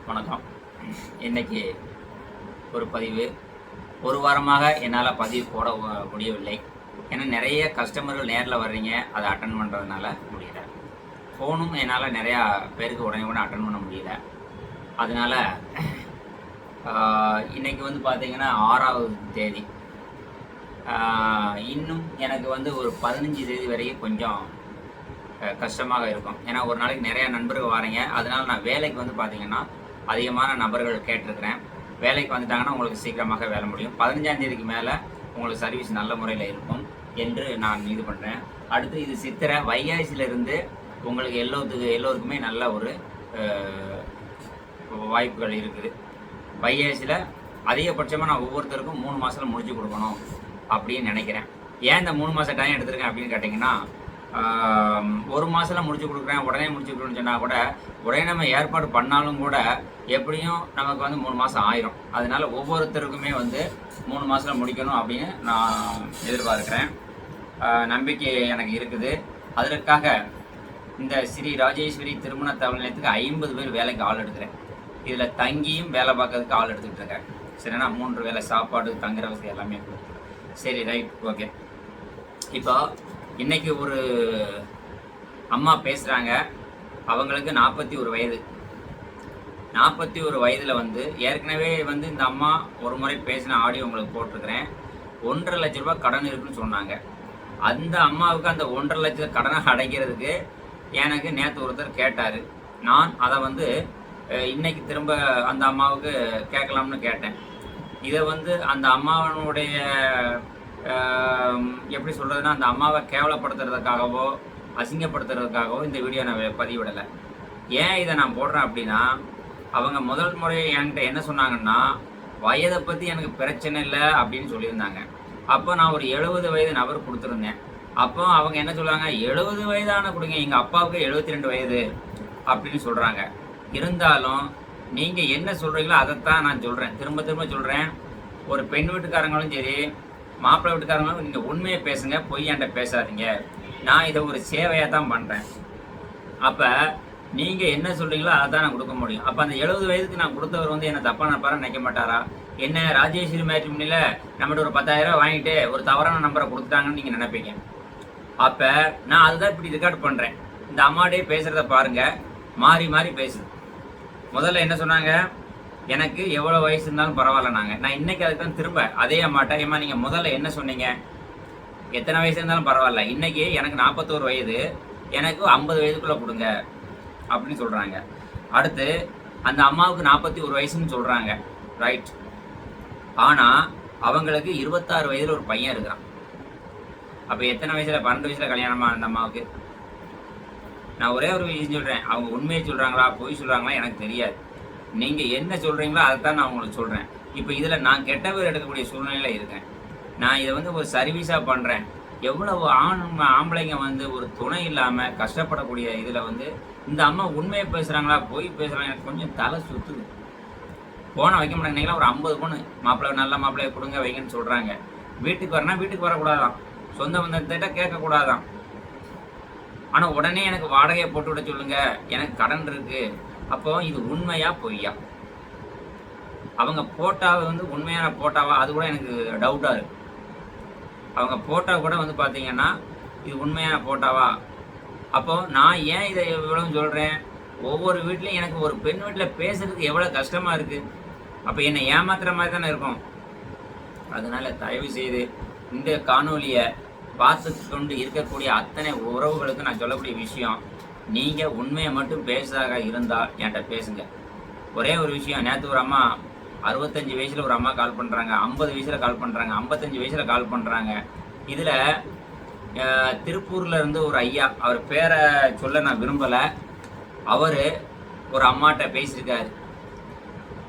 வணக்கம். இன்னைக்கு ஒரு பதிவு. ஒரு வாரமாக என்னால் பதிவு போட முடியவில்லை. ஏன்னா நிறைய கஸ்டமர்கள் நேரில் வர்றீங்க, அதை அட்டன் பண்ணுறதுனால முடியல. ஃபோனும் என்னால் நிறையா பேருக்கு உடனே கூட அட்டன் பண்ண முடியல. அதனால் இன்றைக்கி வந்து பார்த்திங்கன்னா 6வது தேதி. இன்னும் எனக்கு வந்து ஒரு 15 தேதி வரைக்கும் கொஞ்சம் கஷ்டமாக இருக்கும். ஏன்னா ஒரு நாளைக்கு நிறையா நண்பர்கள் வரீங்க. அதனால் நான் வேலைக்கு வந்து பார்த்திங்கன்னா அதிகமான நபர்கள் கேட்டிருக்கிறேன். வேலைக்கு வந்துட்டாங்கன்னா உங்களுக்கு சீக்கிரமாக வேலை முடியும். 15ஆம் தேதிக்கு மேலே உங்களுக்கு சர்வீஸ் நல்ல முறையில் இருக்கும் என்று நான் இது பண்ணுறேன். அடுத்து இது சித்திரை, வைகாசியிலிருந்து உங்களுக்கு எல்லோருக்குமே நல்ல ஒரு வாய்ப்புகள் இருக்குது. வைகாசியில் அதிகபட்சமாக நான் ஒவ்வொருத்தருக்கும் 3 மாதத்தில் முடிச்சு கொடுக்கணும் அப்படின்னு நினைக்கிறேன். ஏன் இந்த 3 மாதம் டைம் எடுத்திருக்கேன் அப்படின்னு கேட்டிங்கன்னா, 1 மாதத்தில் முடிச்சு கொடுக்குறேன், உடனே முடிச்சு கொடுக்குறேன்னு சொன்னால் கூட உடனே நம்ம ஏற்பாடு பண்ணாலும் கூட எப்படியும் நமக்கு வந்து 3 மாதம் ஆயிரும். அதனால் ஒவ்வொருத்தருக்குமே வந்து 3 மாதத்தில் முடிக்கணும் அப்படின்னு நான் எதிர்பார்க்குறேன். நம்பிக்கை எனக்கு இருக்குது. அதற்காக இந்த ஸ்ரீ ராஜேஸ்வரி திருமண தகவல் நிலையத்துக்கு 50 பேர் வேலைக்கு ஆள் எடுக்கிறேன். இதில் தங்கியும் வேலை பார்க்கறதுக்கு ஆள் எடுத்துக்கிட்டு இருக்கேன். சரிண்ணா, 3 வேலை சாப்பாடு, தங்குற வசதி எல்லாமே கொடுத்துருக்கேன். சரி, ரைட், ஓகே. இப்போ இன்றைக்கி ஒரு அம்மா பேசுகிறாங்க. அவங்களுக்கு 41 வயது. 41 வயதில் வந்து ஏற்கனவே வந்து இந்த அம்மா ஒரு முறை பேசின ஆடியோ உங்களுக்கு போட்டிருக்கிறேன். 1,50,000 லட்ச ரூபா கடன் இருக்குன்னு சொன்னாங்க. அந்த அம்மாவுக்கு அந்த 1,50,000 லட்சம் கடனை அடைக்கிறதுக்கு எனக்கு நேற்று ஒருத்தர் கேட்டார். நான் அதை வந்து இன்னைக்கு திரும்ப அந்த அம்மாவுக்கு கேட்கலாம்னு கேட்டேன். இதை வந்து அந்த அம்மாவனுடைய எப்படி சொல்கிறதுனா, அந்த அம்மாவை கேவலப்படுத்துறதுக்காகவோ அசிங்கப்படுத்துறதுக்காகவோ இந்த வீடியோ நான் பதிவிடலை. ஏன் இதை நான் போடுறேன் அப்படின்னா, அவங்க முதல் முறை என்கிட்ட என்ன சொன்னாங்கன்னா, வயதை பற்றி எனக்கு பிரச்சனை இல்லை அப்படின்னு சொல்லியிருந்தாங்க. அப்போ நான் ஒரு 70 வயது நபர் கொடுத்துருந்தேன். அப்போ அவங்க என்ன சொல்லுவாங்க, 70 வயதான கொடுங்க, எங்கள் அப்பாவுக்கு 72 வயது அப்படின்னு சொல்கிறாங்க. இருந்தாலும் நீங்கள் என்ன சொல்கிறீங்களோ அதைத்தான் நான் சொல்கிறேன். திரும்ப திரும்ப சொல்கிறேன். ஒரு பெண் வீட்டுக்காரங்களும் சரி, மாப்பிள்ளை வீட்டுக்காரங்களும் நீங்கள் உண்மையை பேசுங்க, பொய் என்கிட்ட பேசாதீங்க. நான் இதை ஒரு சேவையாக தான் பண்ணுறேன். அப்போ நீங்கள் என்ன சொல்கிறீங்களோ அதை தான் நான் கொடுக்க முடியும். அப்போ அந்த 70 வயதுக்கு நான் கொடுத்தவர் வந்து என்னை தப்பாக நினைப்பாரா, நினைக்க மாட்டாரா? என்ன ராஜேஸ்வரி மேட்ரிமோனியில் நம்மகிட்ட ஒரு 10,000 வாங்கிட்டு ஒரு தவறான நம்பரை கொடுத்துட்டாங்கன்னு நீங்கள் நினைப்பீங்க. அப்போ நான் அதுதான் இப்படி ரெக்கார்ட் பண்ணுறேன். இந்த அம்மாட்டே பேசுகிறத பாருங்கள், மாறி மாறி பேசுது. முதல்ல என்ன சொன்னாங்க, எனக்கு எவ்வளோ வயசு இருந்தாலும் பரவாயில்ல. நான் இன்றைக்கி அதுக்கு தான் திரும்ப அதே அம்மாட்ட, ஏம்மா நீங்கள் முதல்ல என்ன சொன்னீங்க, எத்தனை வயசு இருந்தாலும் பரவாயில்ல, இன்றைக்கி எனக்கு 41 வயது, எனக்கு 50 வயதுக்குள்ளே கொடுங்க அப்படின்னு சொல்கிறாங்க. அடுத்து அந்த அம்மாவுக்கு 41 வயசுன்னு சொல்கிறாங்க, ரைட். ஆனால் அவங்களுக்கு 26 வயதில் ஒரு பையன் இருக்கிறான். அப்போ எத்தனை வயசில், 12 வயசில் கல்யாணமா அந்த அம்மாவுக்கு? நான் ஒரே ஒரு விஷயம் சொல்கிறேன், அவங்க உண்மையை சொல்கிறாங்களா பொய் சொல்கிறாங்களா எனக்கு தெரியாது. நீங்கள் என்ன சொல்கிறீங்களோ அதை தான் நான் உங்களுக்கு சொல்கிறேன். இப்போ இதில் நான் கெட்ட பேர் எடுக்கக்கூடிய சூழ்நிலையில் இருக்கேன். நான் இதை வந்து ஒரு சர்வீஸாக பண்ணுறேன். எவ்வளவு ஆம்பளைங்க வந்து ஒரு துணை இல்லாமல் கஷ்டப்படக்கூடிய இதில் வந்து இந்த அம்மா உண்மையை பேசுகிறாங்களா பொய் பேசுகிறாங்க, எனக்கு கொஞ்சம் தலை சுற்றுது. போனை வைக்க மாட்டேங்கன்னா ஒரு 50 பொண்ணு மாப்பிள்ளை, நல்ல மாப்பிள்ளையை கொடுங்க வைங்கன்னு சொல்கிறாங்க. வீட்டுக்கு வரனா வீட்டுக்கு வரக்கூடாதான், சொந்த பந்தத்திட்ட கேட்கக்கூடாதான். ஆனால் உடனே எனக்கு வாடகையை போட்டு விட சொல்லுங்கள், எனக்கு கடன் இருக்குது. அப்போ இது உண்மையா பொய்யா? அவங்க போட்டாவை வந்து உண்மையான போட்டாவா, அது கூட எனக்கு டவுட்டாக இருக்குது. அவங்க போட்டா கூட வந்து பார்த்தீங்கன்னா இது உண்மையான போட்டாவா? அப்போது நான் ஏன் இதை இவ்வளோ சொல்கிறேன், ஒவ்வொரு வீட்லேயும் எனக்கு ஒரு பெண் வீட்டில் பேசுறதுக்கு எவ்வளோ கஷ்டமாக இருக்குது. அப்போ என்னை ஏமாத்துற மாதிரி தானே இருக்கும். அதனால் தயவு செய்து இந்த காணொலியை பார்த்து கொண்டு இருக்கக்கூடிய அத்தனை உறவுகளுக்கு நான் சொல்லக்கூடிய விஷயம், நீங்கள் உண்மையை மட்டும் பேசுறதாக இருந்தால் என்கிட்ட பேசுங்க. ஒரே ஒரு விஷயம், நேற்று ஒரு அம்மா 65 வயசில் ஒரு அம்மா கால் பண்ணுறாங்க, 50 வயசில் கால் பண்ணுறாங்க, 55 வயசில் கால் பண்ணுறாங்க. இதில் திருப்பூரில் இருந்து ஒரு ஐயா, அவர் பேரை சொல்ல நான் விரும்பலை, அவர் ஒரு அம்மாட்ட பேசியிருக்காரு.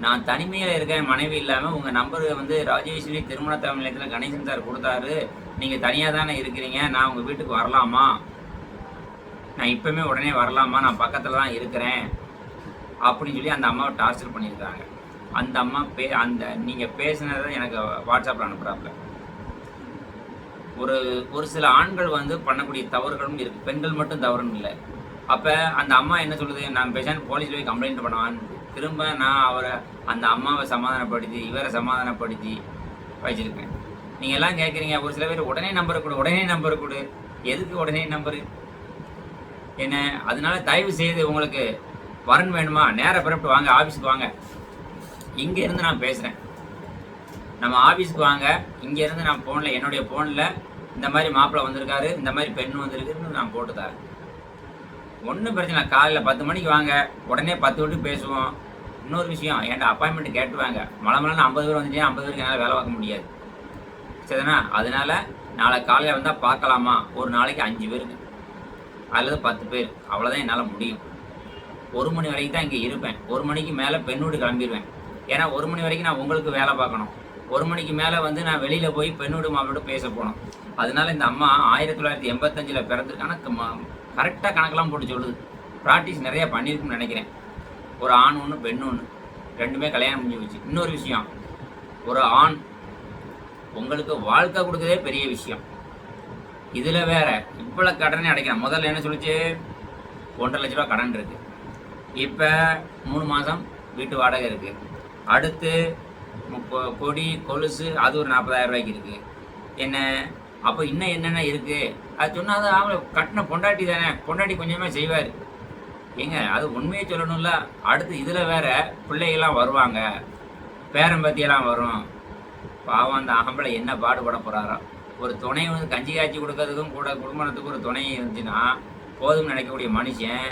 நான் தனிமையில் இருக்கேன், மனைவி இல்லாமல், உங்கள் நம்பரு வந்து ராஜேஸ்வரி திருமண தகவல் நிலையத்தில் கணேசன் சார் கொடுத்தாரு, நீங்கள் தனியாக தானே இருக்கிறீங்க, நான் உங்கள் வீட்டுக்கு வரலாமா, நான் இப்போவுமே உடனே வரலாமா, நான் பக்கத்தில் தான் இருக்கிறேன் அப்படின்னு சொல்லி அந்த அம்மாவை டார்ச்சர் பண்ணியிருக்காங்க. அந்த அம்மா அந்த நீங்கள் பேசினதை எனக்கு வாட்ஸ்அப்பில் அனுப்புகிறாப்புல. ஒரு சில ஆண்கள் வந்து பண்ணக்கூடிய தவறுகளும் இருக்குது, பெண்கள் மட்டும் தவறுன்னு இல்லை. அப்போ அந்த அம்மா என்ன சொல்லுது, நான் பேசாமல் போலீஸில் போய் கம்ப்ளைண்ட் பண்ணுவான்னு. திரும்ப நான் அவரை அந்த அம்மாவை சமாதானப்படுத்தி இவரை சமாதானப்படுத்தி வச்சுருக்கேன். நீங்கள் எல்லாம் கேட்குறீங்க, ஒரு சில பேர் உடனே நம்பர் கொடு. எதுக்கு உடனே நம்பரு என்ன? அதனால தயவு செய்து உங்களுக்கு வரன் வேணுமா, நேராக பிறப்பிட்டு வாங்க, ஆஃபீஸுக்கு வாங்க. இங்கேருந்து நான் பேசுகிறேன், நம்ம ஆஃபீஸுக்கு வாங்க. இங்கேருந்து நான் ஃபோனில், என்னுடைய ஃபோனில் இந்த மாதிரி மாப்பிள்ளை வந்திருக்காரு, இந்த மாதிரி பெண் வந்திருக்குன்னு நான் போட்டு தரேன். ஒன்றும் பிரச்சனை இல்லை. காலையில் 10 மணிக்கு வாங்க, உடனே 10 விட்டு பேசுவோம். இன்னொரு விஷயம், என்கிட்ட அப்பாயின்மெண்ட் கேட்டுவாங்க. மழை 50 பேர் வந்துட்டே 50 பேருக்கு என்னால் வேலை பார்க்க முடியாது, சரிதானா? அதனால நாளை காலையில் வந்தால் பார்க்கலாமா, ஒரு நாளைக்கு 5 பேருக்கு அல்லது 10 பேர், அவ்வளோதான் என்னால் முடியும். 1 மணி வரைக்கும் தான் இங்கே இருப்பேன். 1 மணிக்கு மேலே பெண்ணோடு கிளம்பிடுவேன். ஏன்னா 1 மணி வரைக்கும் நான் உங்களுக்கு வேலை பார்க்கணும். 1 மணிக்கு மேலே வந்து நான் வெளியில் போய் பெண்ணோடு மாப்பிளோட பேச போகணும். அதனால இந்த அம்மா 1985 பிறந்திருக்கான கரெக்டாக கணக்கெல்லாம் போட்டு சொல்லுது. ப்ராக்டிஸ் நிறையா பண்ணியிருக்குன்னு நினைக்கிறேன். ஒரு ஆண் ஒன்று பெண் ஒன்று, ரெண்டுமே கல்யாணம் முடிஞ்சு போச்சு. இன்னொரு விஷயம், ஒரு ஆண் உங்களுக்கு வாழ்க்கை கொடுக்கறதே பெரிய விஷயம். இதில் வேற இவ்வளோ கடனே அடைக்கிறேன். முதல்ல என்ன சொல்லிச்சு, 1.5 லட்ச ரூபா கடன் இருக்குது. இப்போ 3 மாதம் வீட்டு வாடகை இருக்குது. அடுத்து கொடி கொலுசு அது ஒரு 40,000 ரூபாய்க்கு இருக்குது. என்ன அப்போ இன்னும் என்னென்ன இருக்குது அது சொன்னால் தான் அவங்க கட்டின பொண்டாட்டி தானே, பொண்டாட்டி கொஞ்சமாக செய்வார். ஏங்க அது உண்மையை சொல்லணும்ல. அடுத்து இதில் வேற பிள்ளைகள்லாம் வருவாங்க, பேரம்பத்தியெல்லாம் வரும். பாவம் அந்த ஆம்பளை என்ன பாடுபட போகிறாரோ. ஒரு துணை வந்து கஞ்சி காய்ச்சி கொடுக்கறதுக்கும் கூட குடும்பத்துக்கு ஒரு துணை இருந்துச்சுன்னா போதும்னு நினைக்கக்கூடிய மனுஷன்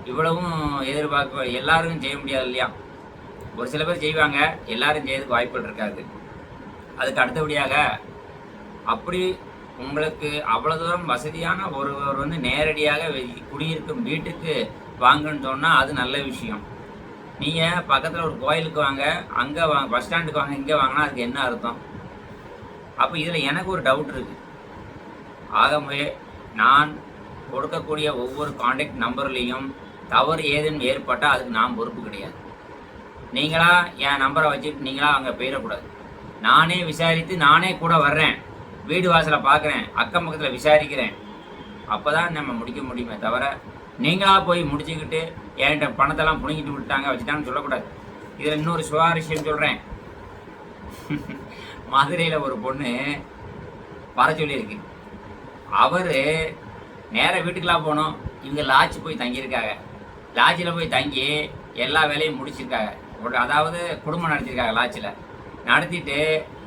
இவ்வளவும் எதிர்பார்க்க எல்லாருக்கும் செய்ய முடியாது இல்லையா? ஒரு சில பேர் செய்வாங்க, எல்லாரும் செய்யறதுக்கு வாய்ப்புகள் இருக்காது. அதுக்கு அடுத்தபடியாக அப்படி உங்களுக்கு அவ்வளோ தூரம் வசதியான ஒருவர் வந்து நேரடியாக குடியிருக்கும் வீட்டுக்கு வாங்கன்னு சொன்னால் அது நல்ல விஷயம். நீங்கள் பக்கத்தில் ஒரு கோயிலுக்கு வாங்க, அங்கே வாங்க, பஸ் ஸ்டாண்டுக்கு வாங்க, இங்கே வாங்கினா அதுக்கு என்ன அர்த்தம்? அப்போ இதில் எனக்கு ஒரு டவுட் இருக்குது. ஆகவே நான் கொடுக்கக்கூடிய ஒவ்வொரு கான்டாக்ட் நம்பர்லேயும் தவறு ஏதுன்னு ஏற்பட்டால் அதுக்கு நான் பொறுப்பு கிடையாது. நீங்களா என் நம்பரை வச்சுட்டு நீங்களா அங்கே போயிடக்கூடாது. நானே விசாரித்து நானே கூட வர்றேன், வீடு வாசலை பார்க்குறேன், அக்கம் பக்கத்தில் விசாரிக்கிறேன். அப்போ தான் நம்ம முடிக்க முடியுமே தவிர நீங்களாக போய் முடிச்சுக்கிட்டு என்கிட்ட பணத்தெல்லாம் புடுங்கிட்டு விட்டாங்க வச்சுட்டாங்கன்னு சொல்லக்கூடாது. இதில் இன்னொரு சுவாரஸ்யம் சொல்கிறேன். மதுரையில் ஒரு பொண்ணு வர சொல்லியிருக்கு. அவர் நேராக வீட்டுக்கெலாம் போகணும். இவங்க லாட்ஜ் போய் தங்கியிருக்காங்க. லாட்ஜில் போய் தங்கி எல்லா வேலையும் முடிச்சிருக்காங்க. அதாவது குடும்பம் நடத்தியிருக்காங்க. லாட்ஜில் நடத்திட்டு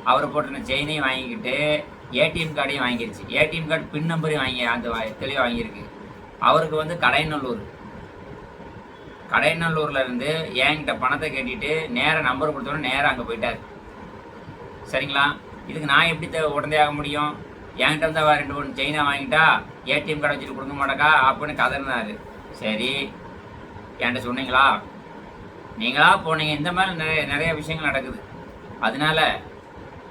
அவரை போட்டிருந்த செயினையும் வாங்கிக்கிட்டு ஏடிஎம் கார்டையும் வாங்கிருச்சு. ஏடிஎம் கார்டு பின் நம்பரையும் வாங்கி அந்த தெளிவாக வாங்கியிருக்கு. அவருக்கு வந்து கடைநல்லூரில் இருந்து என்கிட்ட பணத்தை கேட்டுட்டு நேராக நம்பர் கொடுத்தோன்னே நேராக அங்கே போயிட்டார். சரிங்களா? இதுக்கு நான் எப்படி உடனே ஆக முடியும்? என்கிட்ட வந்து 2 செயினாக வாங்கிட்டா ஏடிஎம் கார்டை வச்சுட்டு கொடுக்க மாட்டேக்கா அப்படின்னு கதறினார். சரி, என்கிட்ட சொன்னீங்களா? நீங்களா போனீங்க. இந்த மாதிரி நிறைய விஷயங்கள் நடக்குது. அதனால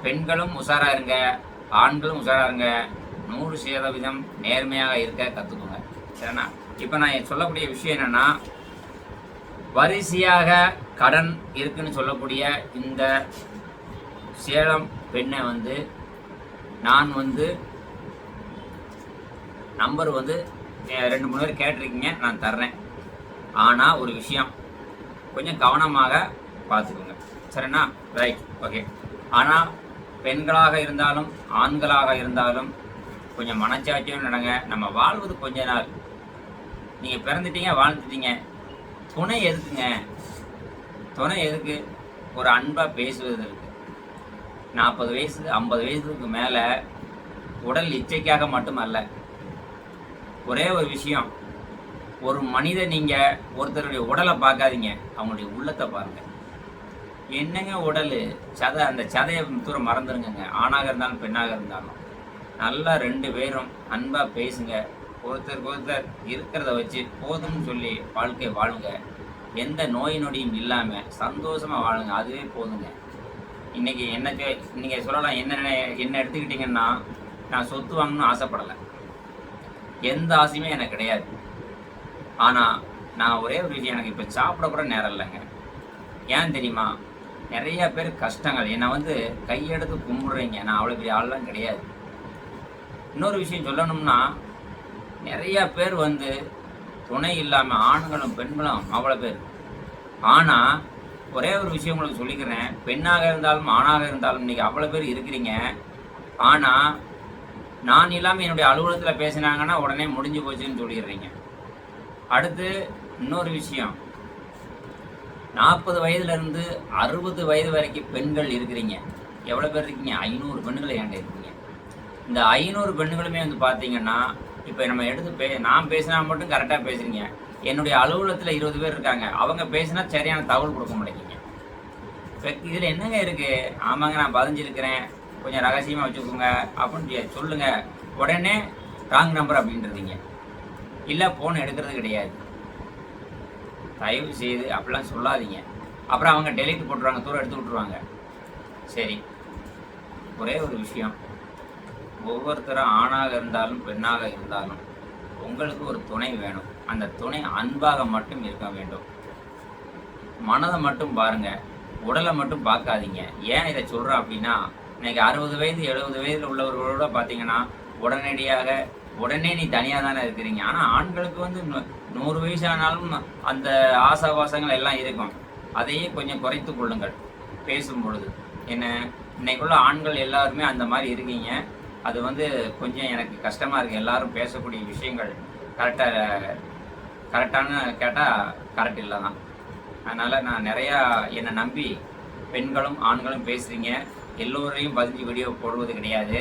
பெண்களும் உஷாராக இருங்க, ஆண்களும் உஷாராக இருங்க. 100% நேர்மையாக இருக்க கற்றுக்கோங்க, சரிண்ணா? இப்போ நான் சொல்லக்கூடிய விஷயம் என்னென்னா, வரிசையாக கடன் இருக்குன்னு சொல்லக்கூடிய இந்த சேலம் பெண்ணை வந்து நான் வந்து நம்பர் வந்து 2-3 பேர் கேட்டிருக்கீங்க, நான் தர்றேன். ஆனால் ஒரு விஷயம் கொஞ்சம் கவனமாக பார்த்துக்கோங்க, சரிண்ணா? Right, okay. ஆனால் பெண்களாக இருந்தாலும் ஆண்களாக இருந்தாலும் கொஞ்சம் மனச்சாட்சியும் நடங்க. நம்ம வாழ்வது கொஞ்ச நாள். நீங்கள் பிறந்துட்டீங்க, வாழ்ந்துட்டீங்க. துணை எதுக்குங்க? துணை எதுக்கு? ஒரு அன்பாக பேசுவது இருக்குது. 40 வயசு 50 வயசுக்கு மேலே உடல் இச்சைக்காக மட்டுமல்ல. ஒரே ஒரு விஷயம், ஒரு மனிதன் நீங்கள் ஒருத்தருடைய உடலை பார்க்காதீங்க, அவங்களுடைய உள்ளத்தை பாருங்கள். என்னங்க உடல் சதை, அந்த சதையை தூரம் மறந்துடுங்க. ஆணாக இருந்தாலும் பெண்ணாக இருந்தாலும் நல்லா 2 பேரும் அன்பாக பேசுங்க. ஒருத்தருக்கு ஒருத்தர் இருக்கிறத வச்சு போதும்னு சொல்லி வாழ்க்கை வாழுங்க. எந்த நோய் நொடியும் இல்லாமல் சந்தோஷமாக வாழுங்க, அதுவே போதுங்க. இன்றைக்கி எனக்கு நீங்கள் சொல்லலாம், என்ன எடுத்துக்கிட்டிங்கன்னா நான் சொத்து வாங்கணும்னு ஆசைப்படலை, எந்த ஆசையுமே எனக்கு கிடையாது. ஆனால் நான் ஒரே ஒரு விஷயம், எனக்கு இப்போ சாப்பிட கூட நேரம் இல்லைங்க. ஏன் தெரியுமா? நிறைய பேர் கஷ்டங்கள் என்னை வந்து கையெடுத்து கும்பிடுறீங்க. நான் அவ்வளோ பெரிய ஆள்லாம் கிடையாது. இன்னொரு விஷயம் சொல்லணும்னா, நிறையா பேர் வந்து துணை இல்லாமல், ஆண்களும் பெண்களும் அவ்வளோ பேர் ஆனால் ஒரே ஒரு விஷயம் உங்களுக்கு சொல்லிக்கிறேன், பெண்ணாக இருந்தாலும் ஆணாக இருந்தாலும் இன்றைக்கி அவ்வளோ பேர் இருக்கிறீங்க. ஆனால் நான் இல்லாமல் என்னுடைய அலுவலகத்தில் பேசினாங்கன்னா உடனே முடிஞ்சு போச்சுன்னு சொல்லிடுறீங்க. அடுத்து இன்னொரு விஷயம், 40 வயதுலேருந்து 60 வயது வரைக்கும் பெண்கள் இருக்கிறீங்க. எவ்வளோ பேர் இருக்கீங்க? 500 பெண்கள் என்கிட்ட இருக்கீங்க. இந்த 500 பெண்களுமே வந்து பார்த்தீங்கன்னா, இப்போ நம்ம எடுத்து நான் பேசினா மட்டும் கரெக்டாக பேசுகிறீங்க. என்னுடைய அலுவலகத்தில் 20 பேர் இருக்காங்க. அவங்க பேசினா சரியான தகவல் கொடுக்க மாட்டேங்கிங்க. இப்போ இதில் என்னங்க இருக்குது? ஆமாங்க நான் பதிஞ்சிருக்கிறேன், கொஞ்சம் ரகசியமாக வச்சுக்கோங்க அப்படின்னு சொல்லுங்கள். உடனே ராங் நம்பர் அப்படின்றீங்க. இல்லை ஃபோன் எடுக்கிறது கிடையாது. தயவு செய்து அப்படிலாம் சொல்லாதீங்க. அப்புறம் அவங்க டெலிட் போட்டுருவாங்க, தூரம் எடுத்து விட்ருவாங்க. சரி, ஒரே ஒரு விஷயம், ஒவ்வொருத்தரும் ஆணாக இருந்தாலும் பெண்ணாக இருந்தாலும் உங்களுக்கு ஒரு துணை வேணும். அந்த துணை அன்பாக மட்டும் இருக்க வேண்டும். மனதை மட்டும் பாருங்கள், உடலை மட்டும் பார்க்காதீங்க. ஏன் இதை சொல்கிறேன் அப்படின்னா, இன்றைக்கி 60 வயது 70 வயதில் உள்ளவர்களோட பார்த்தீங்கன்னா உடனே நீ தனியாக தானே இருக்கிறீங்க. ஆனால் ஆண்களுக்கு வந்து 100 வயசு ஆனாலும் அந்த ஆசாபாசங்கள் எல்லாம் இருக்கும். அதையே கொஞ்சம் குறைத்து கொள்ளுங்கள் பேசும் பொழுது. என்ன, இன்னைக்குள்ள ஆண்கள் எல்லாருமே அந்த மாதிரி இருக்கீங்க. அது வந்து கொஞ்சம் எனக்கு கஷ்டமாக இருக்குது. எல்லோரும் பேசக்கூடிய விஷயங்கள் கரெக்டான கேட்டால் கரெக்ட் இல்லை தான். அதனால் நான் நிறையா என்னை நம்பி பெண்களும் ஆண்களும் பேசுகிறீங்க. எல்லோரையும் பதிஞ்சு வீடியோ போடுவது கிடையாது.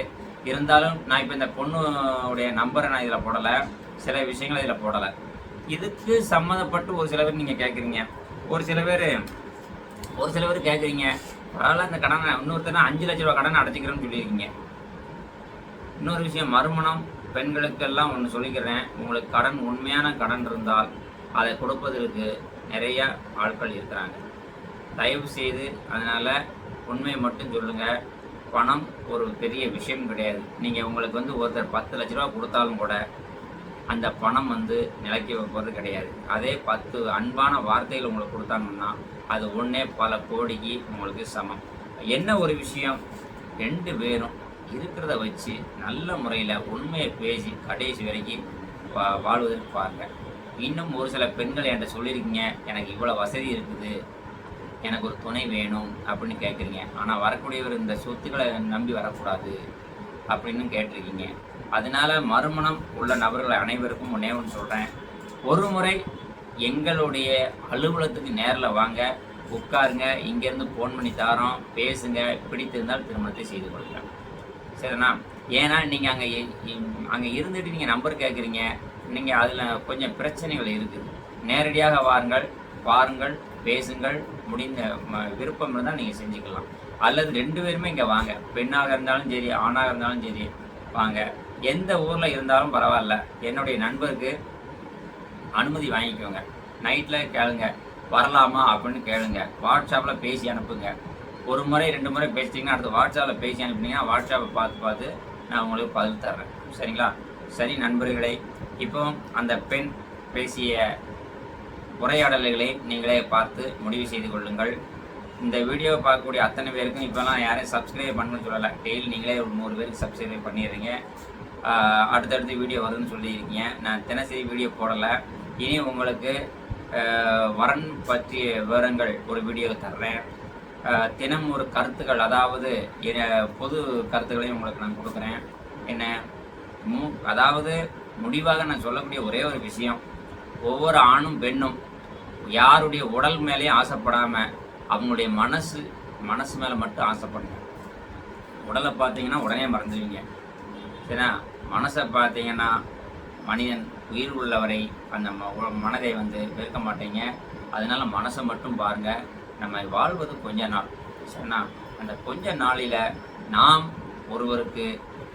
இருந்தாலும் நான் இப்போ இந்த பொண்ணுடைய நம்பரை நான் இதில் போடலை, சில விஷயங்கள் இதில் போடலை. இதுக்கு சம்மந்தப்பட்டு ஒரு சில பேர் நீங்கள் கேட்குறீங்க. ஒரு சில பேர் கேட்குறீங்க, பரவாயில்ல இந்த கடனை இன்னொருத்தர் 5 லட்ச ரூபா கடனை அடைச்சிக்கிறேன்னு சொல்லியிருக்கீங்க. இன்னொரு விஷயம், மறுமணம் பெண்களுக்கெல்லாம் ஒன்று சொல்லிக்கிறேன், உங்களுக்கு கடன் உண்மையான கடன் இருந்தால் அதை கொடுப்பதற்கு நிறைய ஆட்கள் இருக்கிறாங்க. தயவு செய்து அதனால் உண்மையை மட்டும் சொல்லுங்கள். பணம் ஒரு பெரிய விஷயம் கிடையாது. நீங்கள் உங்களுக்கு வந்து ஒருத்தர் 10 லட்ச ரூபா கொடுத்தாலும் கூட அந்த பணம் வந்து நிலைக்க வைப்பது கிடையாது. அதே 10 அன்பான வார்த்தைகள் உங்களுக்கு கொடுத்தாங்கன்னா அது ஒன்றே பல கோடிக்கு உங்களுக்கு சமம். என்ன ஒரு விஷயம், 2 பேரும் இருக்கிறத வச்சு நல்ல முறையில் உண்மையை பேசி கடைசி வரைக்கும் வாழ்வதற்கு பாருங்கள். இன்னும் ஒரு சில பெண்கள் என்கிட்ட சொல்லியிருக்கீங்க, எனக்கு இவ்வளோ வசதி இருக்குது, எனக்கு ஒரு துணை வேணும் அப்படின்னு கேட்குறீங்க. ஆனால் வரக்கூடியவர் இந்த சொத்துக்களை நம்பி வரக்கூடாது அப்படின்னு கேட்டிருக்கீங்க. அதனால் மறுமணம் உள்ள நபர்கள் அனைவருக்கும் ஒன்றே ஒன்று சொல்கிறேன், ஒரு முறை எங்களுடைய அலுவலகத்துக்கு நேரில் வாங்க, உட்காருங்க, இங்கேருந்து ஃபோன் பண்ணி தாரோம், பேசுங்க, பிடித்திருந்தால் திருமணத்தை செய்து கொள்ளுங்கள். சரிண்ணா? ஏன்னா நீங்கள் அங்கே இருந்துட்டு நீங்கள் நம்பர் கேட்குறீங்க, நீங்கள் அதில் கொஞ்சம் பிரச்சனைகள் இருக்குது. நேரடியாக வாருங்கள், பாருங்கள், பேசுங்கள், முடிந்த விருப்பம் இருந்தால் நீங்கள் செஞ்சுக்கலாம். அல்லது 2 பேருமே இங்கே வாங்க, பெண்ணாக இருந்தாலும் சரி ஆணாக இருந்தாலும் சரி வாங்க. எந்த ஊரில் இருந்தாலும் பரவாயில்ல, என்னுடைய நண்பருக்கு அனுமதி வாங்கிக்கோங்க. நைட்டில் கேளுங்க, வரலாமா அப்படின்னு கேளுங்க. வாட்ஸ்அப்பில் பேசி அனுப்புங்க. ஒரு முறை 2 முறை பேசிட்டிங்கன்னா அடுத்து வாட்ஸ்அப்பில் பேசி அனுப்புனீங்கன்னா வாட்ஸ்அப்பை பார்த்து நான் உங்களுக்கு பதில் தர்றேன். சரிங்களா? சரி நண்பர்களே, இப்போ அந்த பெண் பேசிய உரையாடல்களை நீங்களே பார்த்து முடிவு செய்து கொள்ளுங்கள். இந்த வீடியோவை பார்க்கக்கூடிய அத்தனை பேருக்கும் இப்போலாம் யாரையும் சப்ஸ்கிரைப் பண்ணணும்னு சொல்லலை. டெய்லி நீங்களே ஒரு 100 பேருக்கு சப்ஸ்கிரைப் பண்ணிடுறீங்க. அடுத்தடுத்து வீடியோ வருதுன்னு சொல்லியிருக்கீங்க. நான் தினசரி வீடியோ போடலை. இனி உங்களுக்கு வரன் பற்றிய விவரங்கள் ஒரு வீடியோ தர்றேன். தினம் ஒரு கருத்துக்கள், அதாவது பொது கருத்துக்களையும் உங்களுக்கு நான் கொடுக்குறேன். என்ன அதாவது முடிவாக நான் சொல்லக்கூடிய ஒரே ஒரு விஷயம், ஒவ்வொரு ஆணும் பெண்ணும் யாருடைய உடல் மேலேயும் ஆசைப்படாமல் அவங்களுடைய மனசு மேலே மட்டும் ஆசைப்படுங்க. உடலை பார்த்தீங்கன்னா உடனே மறந்துடுவீங்க. சரிண்ணா? மனசை பார்த்தீங்கன்னா மனிதன் உயிர் உள்ளவரை அந்த மனதை வந்து வெறுக்க மாட்டீங்க. அதனால மனசை மட்டும் பாருங்கள். நம்ம வாழ்வது கொஞ்ச நாள். சரிண்ணா? அந்த கொஞ்ச நாளில் நாம் ஒருவருக்கு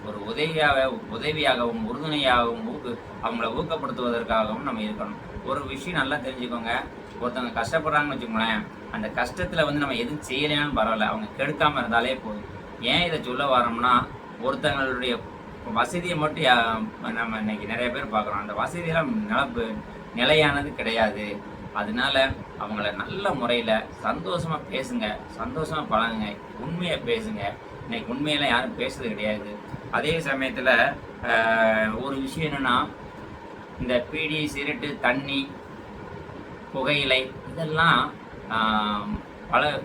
ஒரு உதவியாகவும் உறுதுணையாகவும் அவங்கள ஊக்கப்படுத்துவதற்காகவும் நம்ம இருக்கணும். ஒரு விஷயம் நல்லா தெரிஞ்சுக்கோங்க, ஒருத்தவங்க கஷ்டப்படுறாங்கன்னு வச்சுக்கோங்களேன், அந்த கஷ்டத்தில் வந்து நம்ம எதுவும் செய்யலைனாலும் பரவாயில்ல, அவங்க கெடுக்காமல் இருந்தாலே போதும். ஏன் இதை சொல்ல வரோம்னா, ஒருத்தங்களுடைய வசதியை மட்டும் நம்ம இன்னைக்கு நிறைய பேர் பார்க்குறோம். அந்த வசதியெல்லாம் நிலையானது கிடையாது. அதனால அவங்கள நல்ல முறையில் சந்தோஷமாக பேசுங்க, சந்தோஷமாக பழகுங்க, உண்மையை பேசுங்க. இன்னைக்கு உண்மையெல்லாம் யாரும் பேசுறது கிடையாது. அதே சமயத்தில் ஒரு விஷயம் என்னென்னா, இந்த பீடி சிகரெட்டு தண்ணி புகையிலை இதெல்லாம்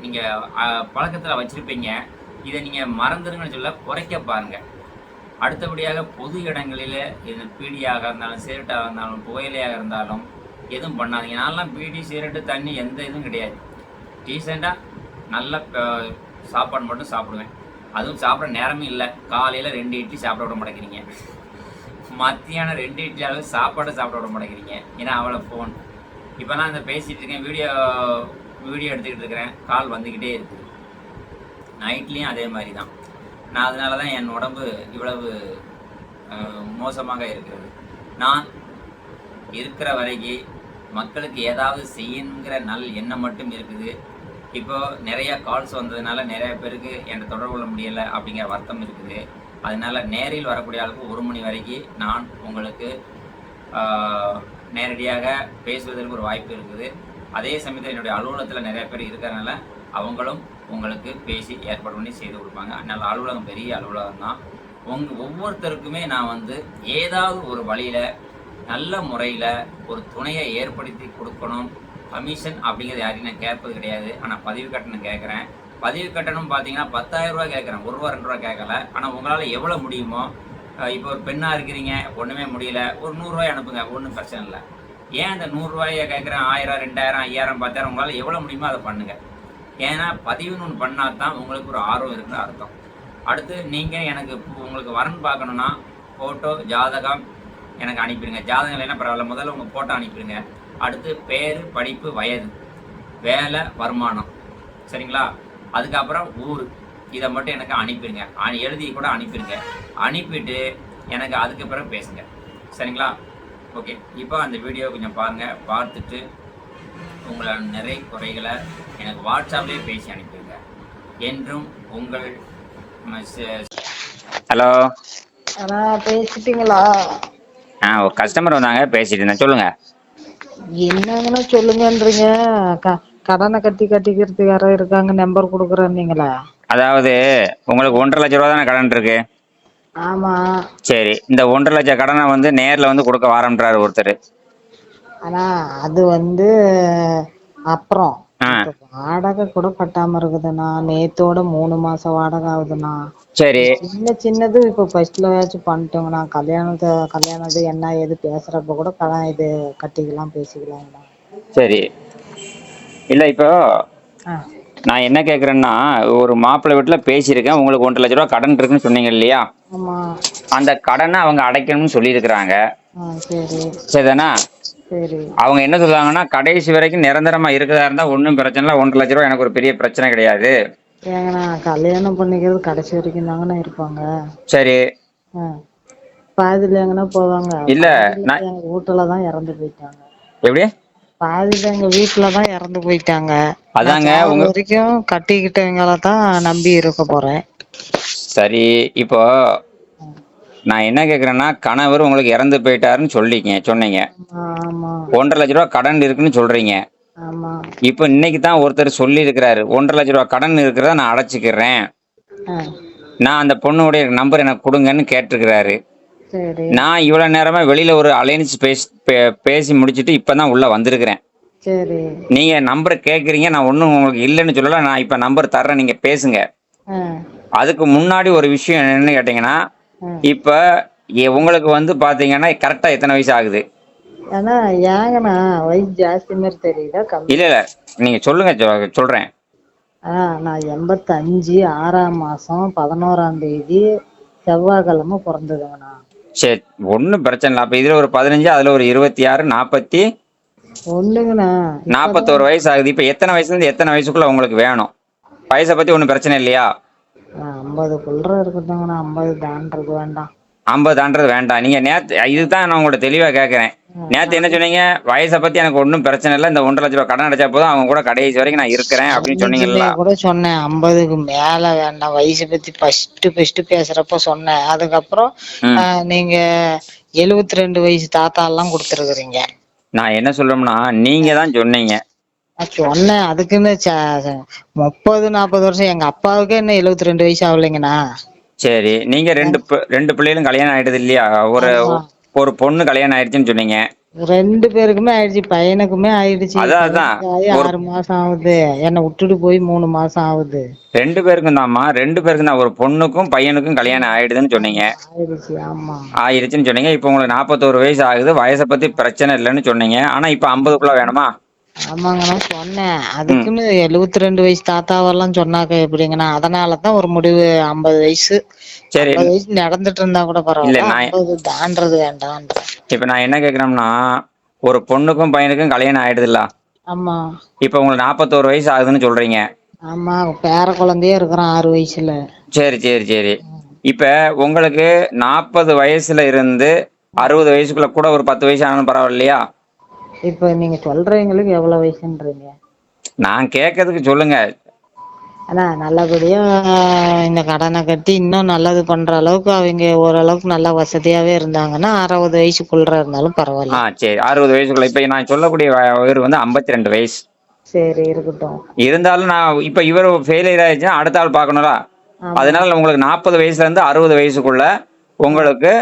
நீங்கள் பழக்கத்தில் வச்சுருப்பீங்க. இதை நீங்கள் மறந்துடுங்கன்னு சொல்ல குறைக்க பாருங்கள். அடுத்தபடியாக பொது இடங்களில் இது பீடியாக இருந்தாலும் சிகரெட்டாக இருந்தாலும் புகையிலையாக இருந்தாலும் எதுவும் பண்ணாதீங்க. நான்லாம் பீடி சிகரெட்டு தண்ணி எந்த இதுவும் கிடையாது. டீசெண்டாக நல்ல சாப்பாடு மட்டும் சாப்பிடுவேன். அதுவும் சாப்பிட நேரமே இல்லை. காலையில் 2 இட்லி சாப்பிட விட மாட்டேங்கிறீங்க, மத்தியானம் 2 இட்லி அளவு சாப்பாடு சாப்பிட விட மாட்டேங்கிறீங்க. ஏன்னா அவ்வளோ ஃபோன். இப்போ நான் இந்த பேசிகிட்டு இருக்கேன், வீடியோ எடுத்துக்கிட்டு இருக்கிறேன், கால் வந்துக்கிட்டே இருக்குது. நைட்லேயும் அதே மாதிரி தான். நான் அதனால தான் என் உடம்பு இவ்வளவு மோசமாக இருக்கிறது. நான் இருக்கிற வரைக்கும் மக்களுக்கு ஏதாவது செய்யணுங்கிற எண்ணம் மட்டும் இருக்குது. இப்போது நிறையா கால்ஸ் வந்ததுனால நிறைய பேருக்கு என்னை தொடர்பு கொள்ள முடியலை அப்படிங்கிற வருத்தம் இருக்குது. அதனால் நேரில் வரக்கூடிய அளவுக்கு 1 மணி வரைக்கும் நான் உங்களுக்கு நேரடியாக பேசுவதற்கு ஒரு வாய்ப்பு இருக்குது. அதே சமயத்தில் என்னுடைய அலுவலகத்தில் நிறைய பேர் இருக்கிறனால அவங்களும் உங்களுக்கு பேசி ஏற்பாடு பண்ணி செய்து கொடுப்பாங்க. அதனால் அலுவலகம் பெரிய அலுவலகம் தான். ஒவ்வொருத்தருக்குமே நான் ஏதாவது ஒரு வழியில் நல்ல முறையில் ஒரு துணையை ஏற்படுத்தி கொடுக்கணும். கமிஷன் அப்படிங்கிறது யாரையும் நான் கேட்பது கிடையாது. ஆனால் பதிவு கட்டணம் கேட்குறேன். பதிவு கட்டணம் பார்த்தீங்கன்னா 10,000 ரூபா கேட்குறேன், 1 ரூபா 2 ரூபா கேட்கல. ஆனால் உங்களால் எவ்வளோ முடியுமோ, இப்போ ஒரு பெண்ணாக இருக்கிறீங்க, ஒன்றுமே முடியல, ஒரு 100 ரூபாய் அனுப்புங்க, ஒன்றும் பிரச்சனை இல்லை. ஏன் அந்த 100 ரூபாயை கேட்குறேன்? 1000, 2000, 5000, 10,000 உங்களால் எவ்வளோ முடியுமோ அதை பண்ணுங்கள். ஏன்னா பதிவுன்னு ஒன்று பண்ணால் தான் உங்களுக்கு ஒரு ஆர்வம் இருக்குன்னு அர்த்தம். அடுத்து நீங்கள் எனக்கு உங்களுக்கு வரன் பார்க்கணுன்னா ஃபோட்டோ, ஜாதகம் எனக்கு அனுப்பிடுங்க. ஜாதகம் இல்லைன்னா பரவாயில்ல, முதல்ல உங்கள் ஃபோட்டோ அனுப்பிடுங்க. அடுத்து பேர், படிப்பு, வயது, வேலை, வருமானம், சரிங்களா? அதுக்கப்புறம் ஊர், இதை மட்டும் எனக்கு அனுப்பிடுங்க. எழுதி கூட அனுப்பிடுங்க. அனுப்பிட்டு எனக்கு அதுக்கு பிறகு பேசுங்க, சரிங்களா? ஓகே, இப்போ அந்த வீடியோ கொஞ்சம் பாருங்கள். பார்த்துட்டு உங்களோட நிறைய குறைகளை எனக்கு வாட்ஸ்அப்லேயே பேசி அனுப்பிடுங்க. என்றும் உங்கள் ஹலோ. பேசிட்டீங்களா? கஸ்டமர் வந்தாங்க, பேசிட்டு இருந்தேன். சொல்லுங்க. என்னங்கண்ணா சொல்லுங்கன்றீங்க. கடனை கட்டிக்கிறதுக்கு யாரோ இருக்காங்க, நம்பர் கொடுக்குறேன்னீங்களா? அதாவது உங்களுக்கு 1,50,000 லட்சம் ரூபா தானே கடன் இருக்கு? ஆமா. சரி, இந்த 1,50,000 லட்சம் கடனை நேரில் கொடுக்க வாரம்ன்றாரு ஒருத்தர். ஆனா அது அப்புறம் வாடகை கூட கட்டாம இருக்குதுண்ணா. நேத்தோட 3 மாசம் வாடகை ஆகுதுண்ணா. சரி, சின்னது இப்ப ஃபர்ஸ்ட்லயாச்சும் பண்ணிட்டோங்கண்ணா. கல்யாணத்து என்ன ஏது பேசுறப்ப கூட கடன் இது கட்டிக்கலாம், பேசிக்கலாங்கண்ணா. சரி. இல்ல இப்போ நான் என்ன கேக்குறேன்னா, ஒரு மாப்பிள்ளை வீட்டுல பேசியிருக்கேன், உங்களுக்கு 1,50,000 லட்சம் ரூபா கடன் இருக்குன்னு சொன்னீங்க இல்லையா? ஆமா. அந்த கடனை அவங்க அடைக்கணும்னு சொல்லி இருக்கிறாங்க. சரி. சரிதானா? சரி. அவங்க என்ன சொல்றாங்கன்னா, கடைசி வரைக்கும் நிரந்தரமா இருக்கிறதா இருந்தா ஒன்றும் பிரச்சனை இல்லை, 1,50,000 ரூபா எனக்கு ஒரு பெரிய பிரச்சனை கிடையாது. ஏங்கண்ணா கல்யாணம் பண்ணிக்கிறது கடைசி வரைக்கும் தாங்கண்ணா இருப்பாங்க. சரி. பாதியில எங்கன்னா போவாங்க. இல்ல, எங்க வீட்டுலதான் இறந்து போயிட்டாங்க. எப்படி? பாதியில எங்க வீட்டுலதான் இறந்து போயிட்டாங்க. அதாங்க வரைக்கும் கட்டிக்கிட்டவங்கள தான் நம்பி இருக்க போறேன். சரி, இப்போ நான் என்ன கேக்குறேன்னா, கணவர் உங்களுக்கு இறந்து போயிட்டாருன்னு சொன்னீங்க. 1,50,000 லட்சம் ரூபா கடன் இருக்குன்னு சொல்றீங்க. இப்ப இன்னைக்கு தான் ஒருத்தர் சொல்லி இருக்கிறாரு, 1,50,000 லட்சம் ரூபா கடன் இருக்கிறத நான் அடைச்சிக்கிறேன், நான் அந்த பொண்ணுடைய நம்பர் எனக்கு கொடுங்கன்னு கேட்டிருக்கிறாரு. நான் இவ்வளவு நேரமா வெளியில ஒரு அலைன்ஸ் பேசி முடிச்சுட்டு இப்பதான் உள்ள வந்திருக்கிறேன். நீங்க நம்பர் கேக்குறீங்க, நான் ஒண்ணும் உங்களுக்கு இல்லைன்னு சொல்லல. நான் இப்ப நம்பர் தர்றேன், நீங்க பேசுங்க. அதுக்கு முன்னாடி ஒரு விஷயம் என்னன்னு கேட்டீங்கன்னா, இப்ப உங்களுக்கு பாத்தீங்கன்னா கரெக்டா எத்தனை வயசு ஆகுது? வயசு ஜாஸ்தி மாதிரி தெரியுதா? இல்ல நீங்க சொல்லுங்க, சொல்றேன். நான் 85 6ஆம் மாசம் 11ஆம் தேதி செவ்வாய்க்கிழமை பிறந்ததுங்கண்ணா. சரி, ஒன்னும் பிரச்சனை இல்லை. அப்ப இதுல ஒரு 15, அதுல ஒரு 26, 41ங்கண்ணா. 41 வயசு ஆகுது. இப்ப எத்தனை வயசுல இருந்து எத்தனை வயசுக்குள்ள உங்களுக்கு வேணும்? வயசை பத்தி ஒன்னும் பிரச்சனை இல்லையா? 50 இருக்கட்டுங்கண்ணா. 50 தாண்டது வேண்டாம். 50 தாண்டது வேண்டாம். நீங்க இதுதான் நான் உங்கள்ட்ட தெளிவா கேட்கறேன். நேத்து என்ன சொன்னீங்க? வயசை பத்தி எனக்கு ஒன்னும் பிரச்சனை இல்லை, இந்த 1,50,000 லட்சம் ரூபாய் கடன் அடைச்சா போதும், அவங்க கூட கடைசி வரைக்கும் நான் இருக்கிறேன் அப்படின்னு சொன்னீங்களா? கூட சொன்னேன் 50க்கு மேல வேண்டாம். வயசை பத்தி ஃபர்ஸ்ட் பேசுறப்ப சொன்னேன். அதுக்கப்புறம் நீங்க 72 வயசு தாத்தா எல்லாம் கொடுத்துருக்குறீங்க. நான் என்ன சொல்றோம்னா, நீங்க தான் சொன்னீங்க. சொன்னேன். அதுக்குன்னு 30-40 வருஷம். எங்க அப்பாவுக்கு என்ன 72 வயசு ஆகலைங்கண்ணா. சரி, நீங்க ரெண்டு பிள்ளைகளும் கல்யாணம் ஆயிடுது இல்லையா? ஒரு பொண்ணு கல்யாணம் ஆயிடுச்சுன்னு சொன்னீங்க. 2 பேருக்குமே ஆயிடுச்சு. பையனுக்குமே ஆயிடுச்சு. அதான் அதான் கல்யாணம் ஆகி ஒரு 6 மாசம் ஆகுது. என்ன விட்டுட்டு போய் 3 மாசம் ஆகுது. 2 பேருக்கும் தான்மா, 2 பேருக்கும் தான். ஒரு பொண்ணுக்கும் பையனுக்கும் கல்யாணம் ஆயிடுதுன்னு சொன்னீங்க. ஆமா ஆயிடுச்சு. ஆமா. ஆயிருச்சுன்னு சொன்னீங்க. இப்போ உங்களுக்கு 41 வயசு ஆகுது. வயசை பத்தி பிரச்சனை இல்லைன்னு சொன்னீங்க. ஆனா இப்ப 50க்குள்ள வேணுமா? ஆமாங்க, நான் சொன்னேன். ம். அதுக்குன்னு 72 வயசு தாத்தாவெல்லாம் சொன்னாக்க எப்படிங்கண்ணா? அதனாலதான் ஒரு முடிவு 50 வயசு. சரி. 50 வயசு நடந்துட்டு இருந்தா கூட இல்ல பரவாயில்ல. நான் 50 தாண்டறது வேண்டான்றேன். இப்ப நான் என்ன கேக்குறேன்னா, ஒரு பொண்ணுக்கும் பையனுக்கும் கல்யாணம் ஆயிடுதுல்ல. ஆமா. இப்ப உங்களுக்கு 41 வயசு ஆகுதுன்னு சொல்றீங்க. ஆமா. பேர குழந்தையே இருக்கிறான் 6 வயசுல. சரி சரி சரி. இப்ப உங்களுக்கு 40 வயசுல இருந்து 60 வயசுக்குள்ள கூட ஒரு 10 வயசு ஆனாலும் பரவாயில்லையா? இப்ப நீங்க சொல்றவங்களுக்கு எவ்வளவு வயசுன்றீங்க? நான் கேட்கறதுக்கு சொல்லுங்க. ஆனா நல்லபடியா இந்த கடனை கட்டி இன்னும் நல்லது பண்ற அளவுக்கு அவங்க ஓரளவுக்கு நல்லா வசதியாவே இருந்தாங்கன்னா 60 வயசுக்குள்ள இருந்தாலும் பரவாயில்ல. சரி 60 வயசுக்குள்ள. இப்ப நான் சொல்லக்கூடிய வயது வந்து 52 வயசு. சரி இருக்கட்டும். இருந்தாலும் நான் இப்ப இவர் ஃபெயிலியர் ஆயிடுச்சுன்னா அடுத்த ஆள் பார்க்கணும்ல. ஆமா. அதனால உங்களுக்கு 40 வயசுல இருந்து 60 வயசுக்குள்ள உங்களுக்கு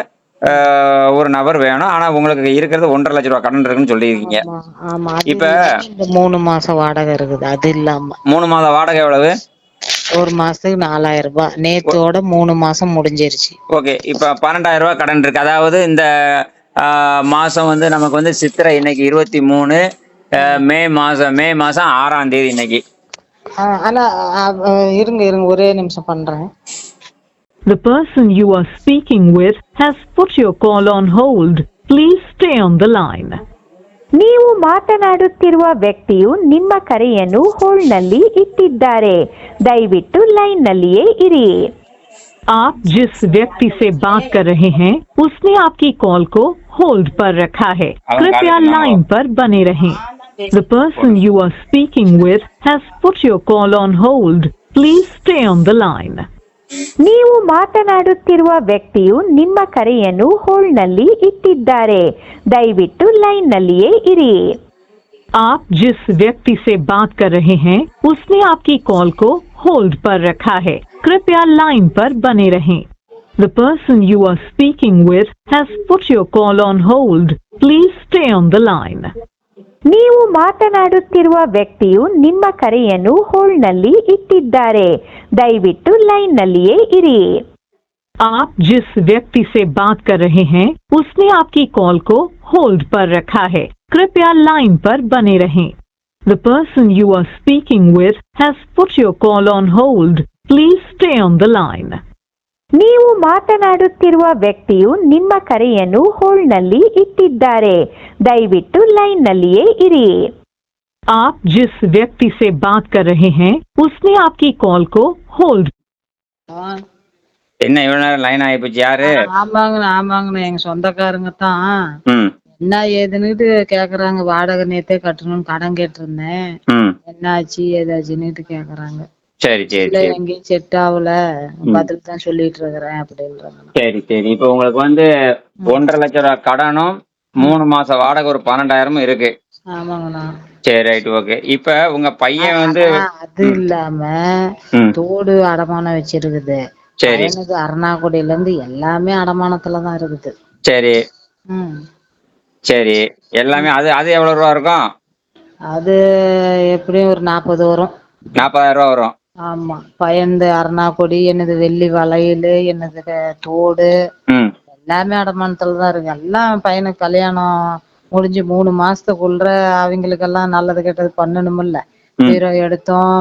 ஒரு நபர் வேணும். ஆனா உங்களுக்கு இருக்கிறது 1,50,000 ரூபா கடன் இருக்குன்னு சொல்லியிருக்கீங்க. ஆமா. ஆமா. அது இப்ப இல்லாம இந்த 3 மாசம் வாடகை இருக்குது. அது இல்லாம 3 மாத வாடகை எவ்வளவு? ஒரு மாசத்துக்கு 4000 ரூபாய். நேத்தோட 3 மாசம் முடிஞ்சிருச்சு. ஓகே. இப்ப 12,000 ரூபாய் கடன் இருக்கு. அதாவது இந்த மாசம் வந்து நமக்கு வந்து சித்திரை இன்னைக்கு 23, மே மாசம் 6ஆம் தேதி இன்னைக்கு. ஆனா இருங்க ஒரே நிமிஷம் பண்றேன். The person you are speaking with has put your call on hold. Please stay on the line. ನೀವು ಮಾತನಾಡುತ್ತಿರುವ ವ್ಯಕ್ತಿಯು ನಿಮ್ಮ ಕರೆಯನ್ನು ಹೋಲ್ಡ್ನಲ್ಲಿ ಇಟ್ಟಿದ್ದಾರೆ. ದಯವಿಟ್ಟು ಲೈನ್ನಲ್ಲಿಯೇ ಇರಿ. आप जिस व्यक्ति से बात कर रहे हैं उसने आपकी कॉल को होल्ड पर रखा है. कृपया लाइन पर बने रहें. The person you are speaking with has put your call on hold. Please stay on the line. ನೀವು ಮಾತನಾಡುತ್ತಿರುವ ವ್ಯಕ್ತಿಯು ನಿಮ್ಮ ಕರೆಯನ್ನು ಹೋಲ್ಡ್ನಲ್ಲಿ ಇಟ್ಟಿದ್ದಾರೆ. ದಯವಿಟ್ಟು ಲೈನ್ನಲ್ಲಿಯೇ ಇರಿ. आप जिस व्यक्ति से बात कर रहे हैं उसने आपकी कॉल को होल्ड पर रखा है. कृपया लाइन पर बने रहें. The person you are speaking with has put your call on hold. Please stay on the line. ನೀವು ಮಾತನಾಡುತ್ತಿರುವ ವ್ಯಕ್ತಿಯು ನಿಮ್ಮ ಕರೆಯನ್ನು ಹೋಲ್ಡ್ನಲ್ಲಿ ಇಟ್ಟಿದ್ದಾರೆ. ದಯವಿಟ್ಟು ಲೈನ್ನಲ್ಲಿಯೇ ಇರಿ. आप जिस व्यक्ति से बात कर रहे हैं उसने आपकी कॉल को होल्ड पर रखा है. कृपया लाइन पर बने रहें. The person you are speaking with has put your call on hold. Please stay on the line. ನೀವು ಮಾತನಾಡುತ್ತಿರುವ ವ್ಯಕ್ತಿಯು ನಿಮ್ಮ ಕರೆಯನ್ನು ಹೋಲ್ಡ್ನಲ್ಲಿ ಇಟ್ಟಿದ್ದಾರೆ. ದಯವಿಟ್ಟು ಲೈನ್ನಲ್ಲಿಯೇ ಇರಿ. आप जिस व्यक्ति से बात कर रहे हैं उसने आपकी कॉल को होल्ड. என்ன இவ்வளவு நேரம் லைன் ஆயிப்போச்சு? யாரு? ஆமாங்கண்ணா எங்க சொந்தக்காரங்க தான். ம். என்ன ஏதுன்னுட்டு கேக்குறாங்க. வாடகை நேத்தே கட்டணும்னு கடன் கேட்டிருந்தேன். என்ன ஆச்சு ஏதாச்சுன்னுட்டு கேக்குறாங்க. சரி சரி இல்ல சரி. எங்கேயும் செட் ஆகல, பதில் தான் சொல்லிட்டு இருக்கிறேன் அப்படின்றாங்க. சரி சரி. இப்ப உங்களுக்கு வந்து 1,50,000 ரூபாய் கடனும் 3 மாச வாடகை ஒரு 12,000 இருக்கு. ஆமாங்கண்ணா. சரி ரைட் ஓகே. இப்ப உங்க பையன் வந்து அது இல்லாம தோடு அடமானம் வச்சிருக்குது. சரி எனக்கு அருணாக்குடியில இருந்து எல்லாமே அடமானத்துலதான் இருக்குது. சரி ம். சரி. எல்லாமே அது அது எவ்வளவு ரூபா இருக்கும்? அது எப்படியும் ஒரு 40 வரும். 40,000 ரூபா வரும். ஆமா. பையனது அருணாக்குடி, என்னது வெள்ளி வளையல், என்னது தோடு எல்லாமே அடமானத்துலதான் இருக்கு. எல்லாம் பையனுக்கு கல்யாணம் முடிஞ்சு 3 மாசத்துக்குள்ள அவங்களுக்கெல்லாம் நல்லது கெட்டது பண்ணணுமில்ல. பீரோ எடுத்தோம்,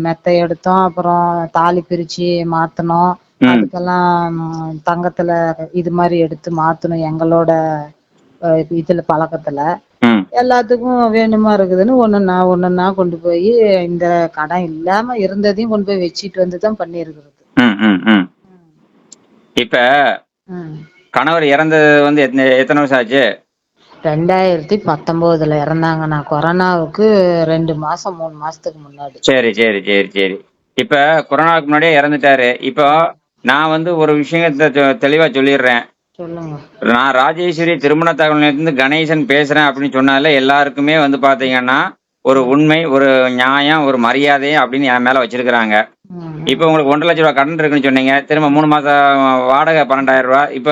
மெத்தை எடுத்தோம், அப்புறம் தாலி பிரிச்சு மாத்தணும். அதுக்கெல்லாம் தங்கத்துல இது மாதிரி எடுத்து மாத்தணும். எங்களோட இதுல பழக்கத்துல எல்லாத்துக்கும் வேணுமா இருக்குதுன்னு ஒண்ணுன்னா கொண்டு போய் இந்த கடன் இல்லாம இருந்ததையும் கொண்டு போய் வச்சிட்டு வந்துதான் பண்ணி இருக்கிறது. இப்ப கணவர் இறந்தது வந்து எத்தனை வருஷம் ஆச்சு? 2019 இறந்தாங்கண்ணா. கொரோனாவுக்கு 2 மாசம் 3 மாசத்துக்கு முன்னாடி. சரி சரி சரி சரி. இப்ப கொரோனாவுக்கு முன்னாடியே இறந்துட்டாரு. இப்போ நான் வந்து ஒரு விஷயத்த தெளிவா சொல்லிடுறேன். சொல்லுங்க. நான் ராஜேஸ்வரி திருமண தகவல் நிலையத்திலிருந்து கணேசன் பேசுறேன் அப்படின்னு சொன்னால எல்லாருக்குமே வந்து பாத்தீங்கன்னா ஒரு உண்மை, ஒரு நியாயம், ஒரு மரியாதை அப்படின்னு என் மேல வச்சிருக்கிறாங்க. இப்ப உங்களுக்கு 1,50,000 ரூபாய் கடன் இருக்குன்னு சொன்னீங்க. திரும்ப 3 மாசம் வாடகை 12,000 ரூபாய். இப்ப